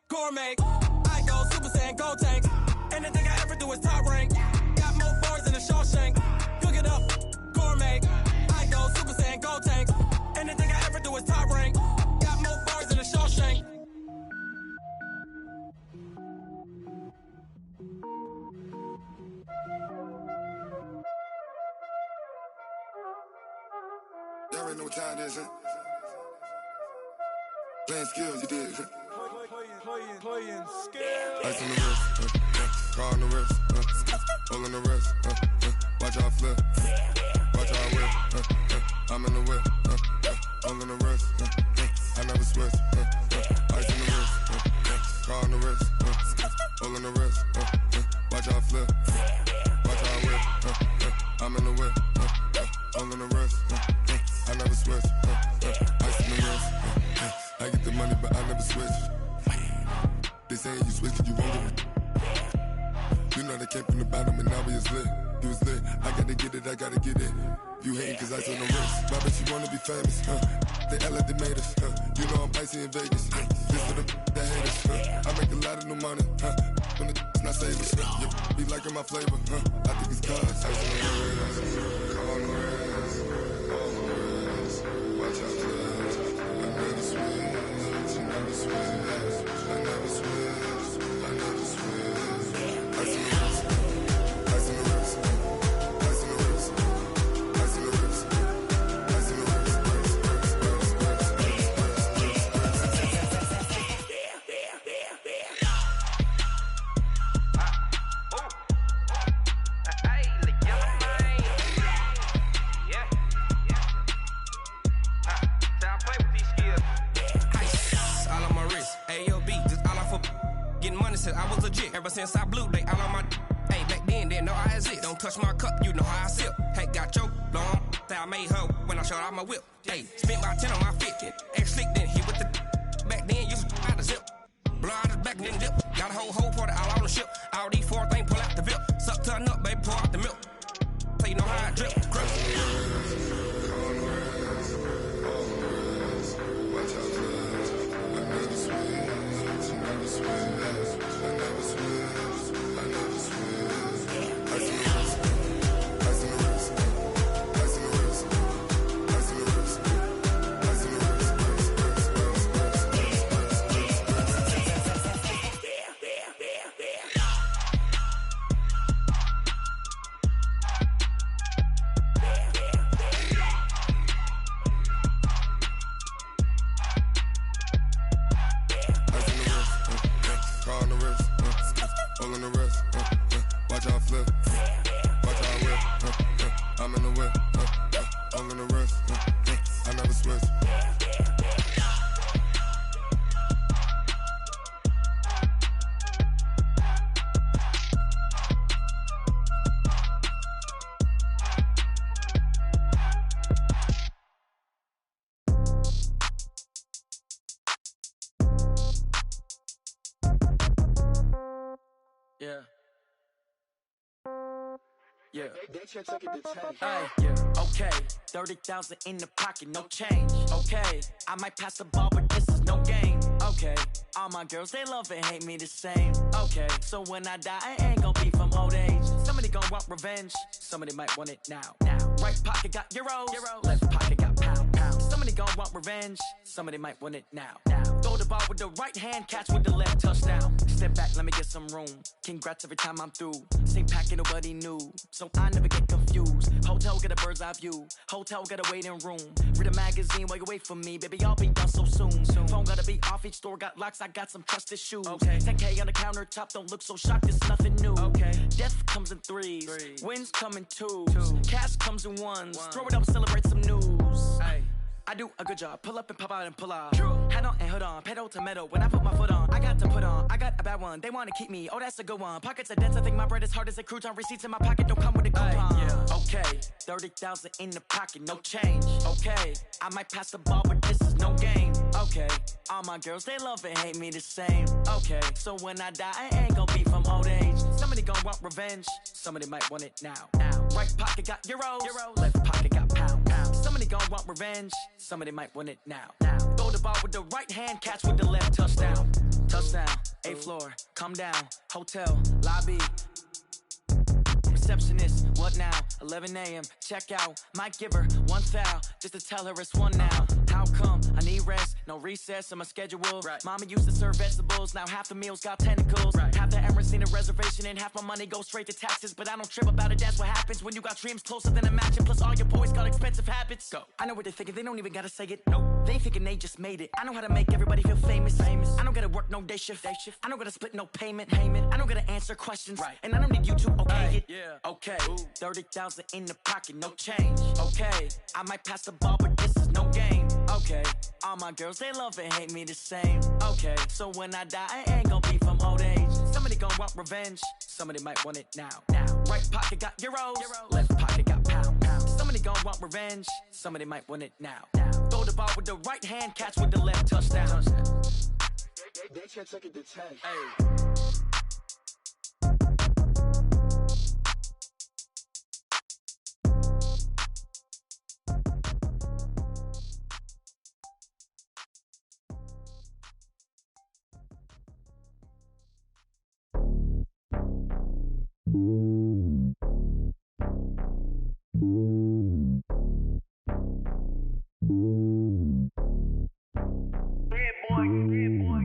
gourmet. I go Super Saiyan, go tank. Anything I ever do is top rank. Got more boards than a Shawshank. Cook it up, gourmet. I go Super Saiyan, go tank. Anything I ever do is top rank. already know what time it is, huh? Playing skills, you did. Playing skills. Ice on the wrist, car on the wrist, hole in the wrist, watch how I flip, watch how I whip, I'm in the whip, hole in the wrist, I never switch, ice on the wrist, car on the wrist, hole in the wrist, watch how I flip, watch how I whip, I'm in the whip, hole in the wrist, I never switch, ice on the wrist, I get the money but I never switch. They saying you switch 'cause you won't get it. You know they came from the bottom and now we is lit. You was lit, I gotta get it, I gotta get it. You hating 'cause I on the wrist. My bitch, you wanna be famous, They act like they made us, You know I'm icy in Vegas, This for the that hate us, I make a lot of new money, When the not savers, Be liking my flavor, I think it's cause I on the wrist, on the wrist, on the wrist. Watch out, cuz I never switch, I never switch, I never switch, I never switch. Ice in the wrist, ice in the wrist, ice in the wrist, ice in the wrist, ice in the wrist. I was legit ever since I blew they all on my hey back then didn't know I exist. Don't touch my cup, you know how I sip. Hey, got your long that I made her when I showed out my whip. Hey, spent about 10 on my fit. Ex-slick then hit with the back then used to out the zip. Blow out his back then dip. Got a whole party all on the ship. All these four things pull out the VIP. Suck to a nut, baby, pour out the milk. So you know how I drip. Yeah. Yeah. Yeah. Okay. 30,000 in the pocket, no change. Okay. I might pass the ball, but this is no game. Okay. All my girls, they love and hate me the same. Okay. So when I die, I ain't gon' be from old age. Somebody gon' want revenge. Somebody might want it now. Right pocket got euros. Left pocket got pound. Somebody gon' want revenge. Somebody might want it now. Throw the ball with the right hand, catch with the left, touchdown. Step back, let me get some room. Congrats every time I'm through. Same packet, nobody knew, so I never get confused. Hotel get a bird's eye view. Hotel got a waiting room. Read a magazine while you wait for me, baby. I'll be done so soon. Phone gotta be off, each store got locks. I got some trusted shoes. 10K on the countertop, don't look so shocked. It's nothing new. Death comes in threes. Wins come in twos. Cash comes in ones. Throw it up, celebrate some news. I do a good job. Pull up and pop out and pull off. Hat on and hood on. Pedal to metal. When I put my foot on, I got to put on. I got a bad one. They want to keep me. Oh, that's a good one. Pockets are dense. I think my bread is hard as a crouton. Receipts in my pocket don't come with a coupon. Okay. 30,000 in the pocket. No change. Okay. I might pass the ball, but this is no game. Okay. All my girls, they love and hate me the same. Okay. So when I die, I ain't gon' be from old age. Somebody gon' want revenge. Somebody might want it now. Right pocket got euros. Left pocket got pound. Somebody gon' want revenge. Somebody might want it now. Throw the ball with the right hand, catch with the left, touchdown. Touchdown, 8th floor, come down, hotel, lobby. Receptionist, what now? 11 a.m., check out. Might give her one foul, just to tell her it's one now. How come? I need rest, no recess in my schedule. Right. Mama used to serve vegetables, now half the meals got tentacles. Right. Half the Emirates need a reservation and half my money goes straight to taxes. But I don't trip about it, that's what happens when you got dreams closer than a match. And plus all your boys got expensive habits. Go. I know what they're thinking, they don't even gotta say it. Nope. They thinking they just made it. I know how to make everybody feel famous. I don't gotta work no day shift. I don't gotta split no payment. I don't gotta answer questions. Right. And I don't need you to okay it. Yeah. Okay. Ooh. 30,000 in the pocket, no change. Okay. I might pass the ball, but this is no game. Okay. All my girls, they love and hate me the same. Okay. So when I die, I ain't gonna be from old age. Somebody gon' want revenge. Somebody might want it now. Right pocket got euros. Left pocket got pound. Somebody gon' want revenge. Somebody might want it now. Throw the ball with the right hand, catch with the left, touchdown. They can't take it to 10. Hey.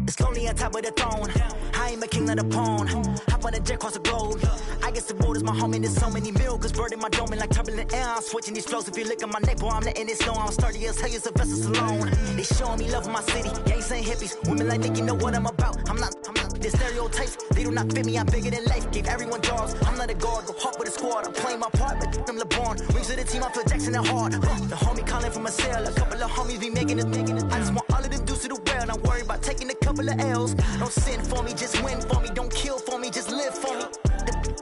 It's lonely on top of the throne. I ain't a king of the pawn. Hop on a jet across the globe. I guess the board is my home and there's so many milk. Bird in my dome and like turbulent air. I'm switching these flows. If you look at my neck, boy, I'm letting it slow. I'm sturdy as hell, as a vessel alone. They showing me love in my city. Gangs and hippies. Women like Nicky know what I'm about. I'm not. The stereotypes, they do not fit me. I'm bigger than life. Gave everyone jobs. I'm not a guard. Go hard with a squad. I'm playing my part, but I'm LeBron. Rings of the team, I feel Jackson and hard. The homie calling from a cell. A couple of homies be making it. I just want all of them dudes to do well. Not worry about taking a couple of L's. Don't sin for me, just win for me. Don't kill for me, just live for me.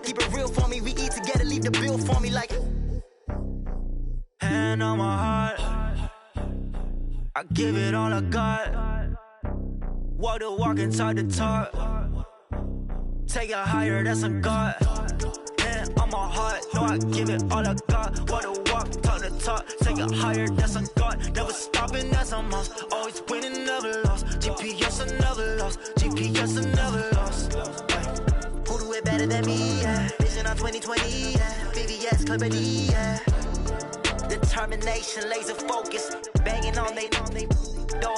Keep it real for me. We eat together, leave the bill for me like. Hand on my heart, I give it all I got. Walk the walk and talk the talk. Take it higher, that's a God. Hand on my heart, no, I give it all I got. Walk the walk, talk the talk. Take it higher, that's a God. Never stopping, that's a must. Always winning, never lost. GPS, I never lost. GPS, I never lost. Who do it better than me? Yeah. Vision on 2020, yeah. VVS, Clarity, yeah. Determination, laser focus. Banging on they door,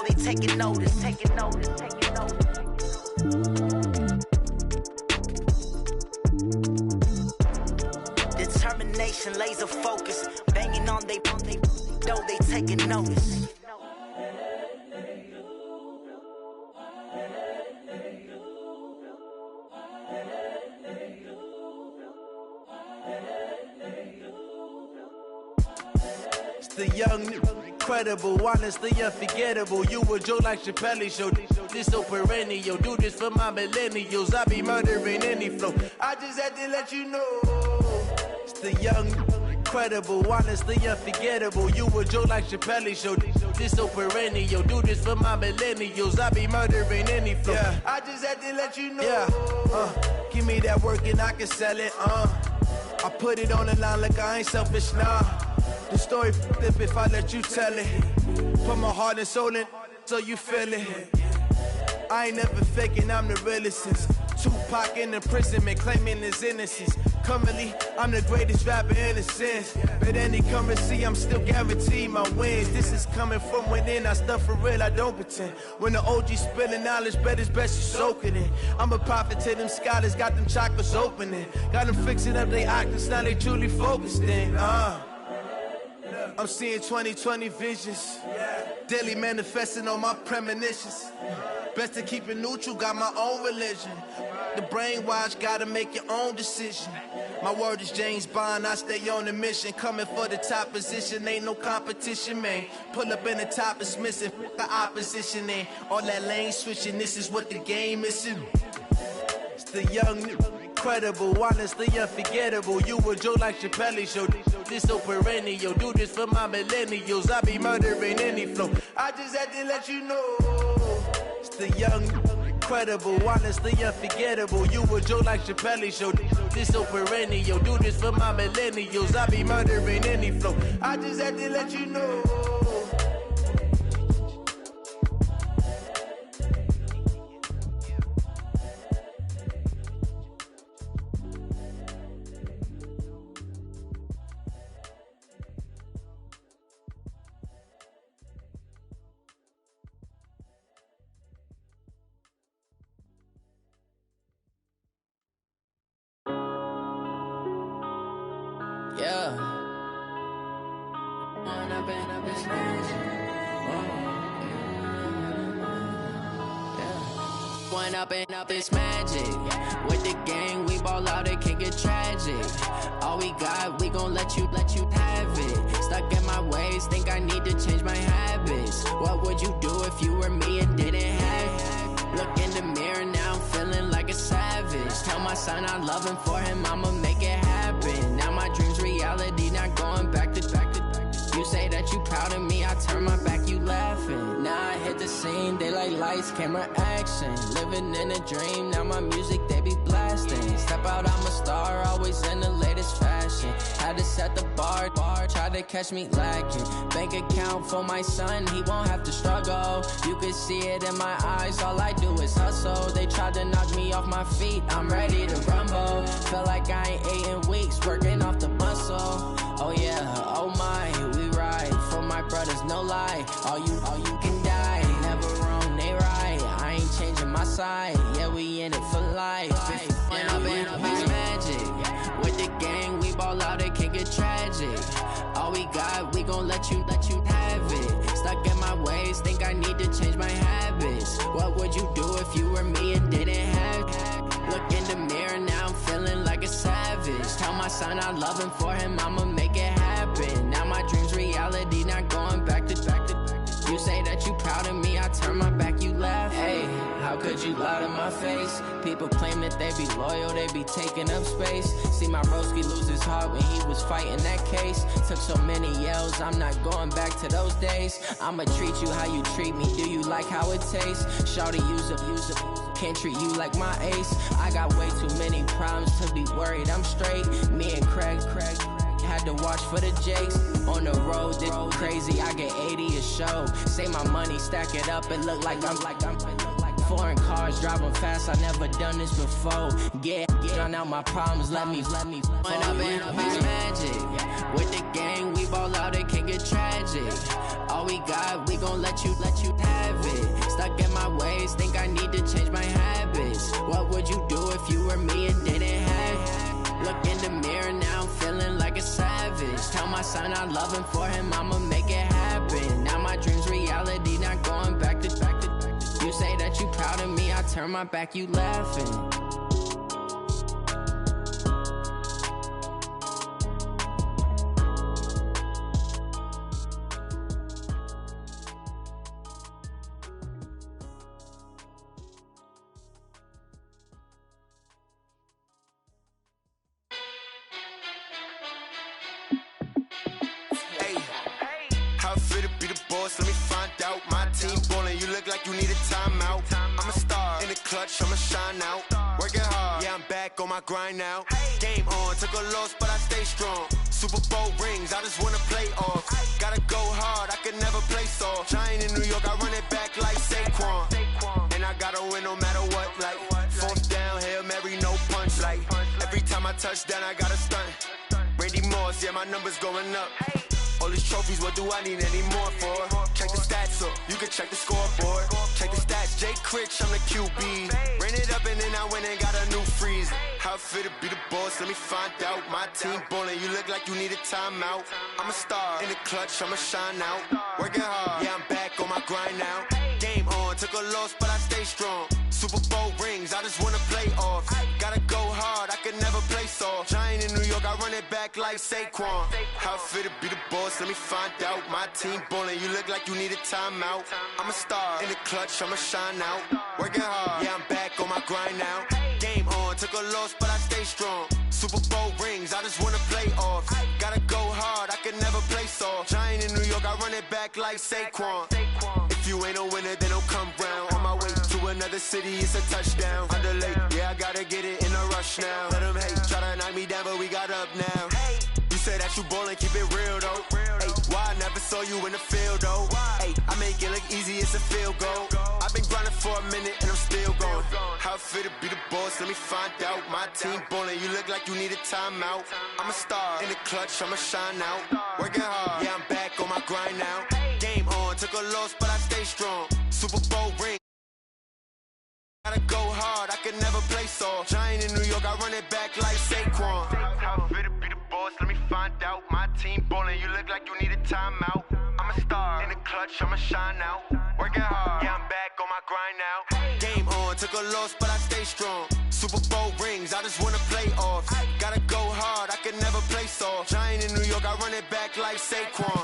they taking notice, taking notice, taking notice. Determination, laser focus. Banging on they door, they taking notice. The young, incredible, honestly unforgettable. You a Joe like Chappelle show. This so perennial. Do this for my millennials. I be murdering any flow. I just had to let you know. It's the young, incredible, honestly unforgettable. You a Joe like Chappelle show. This so perennial. Do this for my millennials. I be murdering any flow. Yeah. I just had to let you know. Yeah. Give me that work and I can sell it. I put it on the line like I ain't selfish, nah. The story flip if I let you tell it. Put my heart and soul in so you feel it. I ain't never faking, I'm the realest since Tupac in imprisonment, claiming his innocence. Currently, I'm the greatest rapper in a sense. But any currency, I'm still guaranteed my wins. This is coming from within, I stuff for real, I don't pretend. When the OG spilling knowledge, bet it's best you soak it in. I'm a prophet to them scholars, got them chakras opening. Got them fixing up they octaves, now they truly focused in. I'm seeing 2020 visions. Daily manifesting on my premonitions. Best to keep it neutral, got my own religion. The brainwash, gotta make your own decision. My word is James Bond, I stay on the mission. Coming for the top position, ain't no competition, man. Pull up in the top, it's missing, the opposition ain't. All that lane switching, this is what the game missing. It's the young, incredible, honestly unforgettable. You a Joe like Chappelle show. This so perennial. Do this for my millennials. I be murdering any flow. I just had to let you know. It's the young, incredible, honestly unforgettable. You a Joe like Chappelle show. This so perennial. Do this for my millennials. I be murdering any flow. I just had to let you know. Yeah. One up and up, it's magic. With the gang, we ball out, it can get tragic. All we got, we gon' let you have it. Stuck in my ways, think I need to change my habits. What would you do if you were me and didn't have it? Look in the mirror, now I'm feeling like a savage. Tell my son I love him, for him I'ma make it happen. Now my dream's reality, not going back to. You say that you proud of me, I turn my back, you laughing. Now I hit the scene, they like lights, camera, action. Living in a dream, now my music, they be blasting. Step out, I'm a star, always in the latest fashion. Had to set the bar, try to catch me lacking. Bank account for my son, he won't have to struggle. You can see it in my eyes, all I do is hustle. They tried to knock me off my feet, I'm ready to rumble. Felt like I ain't ate in weeks, working off the muscle. Oh yeah, oh my, we ride for my brothers, no lie. All you can die, never wrong, they right. I ain't changing my side, yeah, we in it for life. And up and up, it's magic. With the gang, we ball out, it can get tragic. All we got, we gon' let you have it. Stuck in my ways, think I need to change my habits. What would you do if you were me and didn't have it? Look in the mirror, now I'm feeling like a savage. Tell my son I love him, for him I'ma make it happen. Now my dream's reality, not going back to. You say that you proud of me, I turn my back, you laugh. Hey, how could you lie to my face? People claim that they be loyal, they be taking up space. See my broski lose his heart when he was fighting that case. Took so many yells, I'm not going back to those days. I'ma treat you how you treat me, do you like how it tastes? Shawty, use up, can't treat you like my ace. I got way too many problems to be worried, I'm straight. Me and Craig had to watch for the Jakes. On the road, this crazy, I get 80 a show. Say my money, stack it up, it look like I'm foreign cars, driving fast, I never done this before. Get on out my problems, let me When up and up, it's magic. With the gang, we ball out, it can get tragic. All we got, we gon' let you have it. Stuck in my ways, think I need to change my habits. What would you do if you were me and didn't have it? Look in the mirror, now I'm feeling like a savage. Tell my son I love him, for him I'ma make it happen. Now my dream's reality, not going back to. You say that you proud of me, I turn my back, you laughing. I'ma shine out, working hard, yeah I'm back on my grind now. Game on, took a loss but I stay strong. Super Bowl rings, I just wanna play off. Gotta go hard, I can never play soft. Giant in New York, I run it back like Saquon. And I gotta win no matter what, like fourth down, Hail Mary, no punch. Like every time I touch down, I gotta stunt. Randy Moss, yeah my numbers going up. All these trophies, what do I need any more for? Check the stats up, you can check the scoreboard. Check the stats, Jay Critch, I'm the QB. Ran it up and then I went and got a new freeze. How it feel to be the boss, let me find out. My team ballin', you look like you need a timeout. I'm a star, in the clutch, I'ma shine out. Working hard, yeah I'm back on my grind now. Game on, took a loss but I stay strong. Super Bowl rings, I just wanna play off. Gotta go hard, I can never play soft. Giant in New York, I run it back like Saquon. How it feel to be the boss, let me find out. My team ballin', you look like you need a timeout. I'm a star, in the clutch, I'ma shine out. Working hard, yeah I'm back on my grind now. Game on, took a loss but I stay strong. Super Bowl rings, I just wanna play off. Gotta go hard, I can never play soft. Giant in New York, I run it back like Saquon. If you ain't a winner, then don't come round. On my way to another city, it's a touchdown. Underlay, yeah, I gotta get it in a rush now. Let them hate, try to knock me down, but we got up now. You say that you ballin', keep it real though. Hey, why I never saw you in the field though? Hey, I make it look easy, it's a field goal. I've been grinding for a minute and I'm still going. How it feel to be the boss, let me find out. My team ballin', you look like you need a timeout. I'm a star, in the clutch, I'ma shine out. Working hard, yeah I'm back on my grind now. Game on, took a loss but I stay strong. Super Bowl ring. Gotta go hard, I can never play soft. Giant in New York, I run it back like Saquon. How it feel to be the boss. sports, let me find out. My team ballin', you look like you need a timeout. I'm a star, in the clutch, I'ma shine out. Working hard, yeah, I'm back on my grind now. Game on, took a loss, but I stay strong. Super Bowl rings, I just wanna play off. Gotta go hard, I can never play soft. Giant in New York, I run it back like Saquon.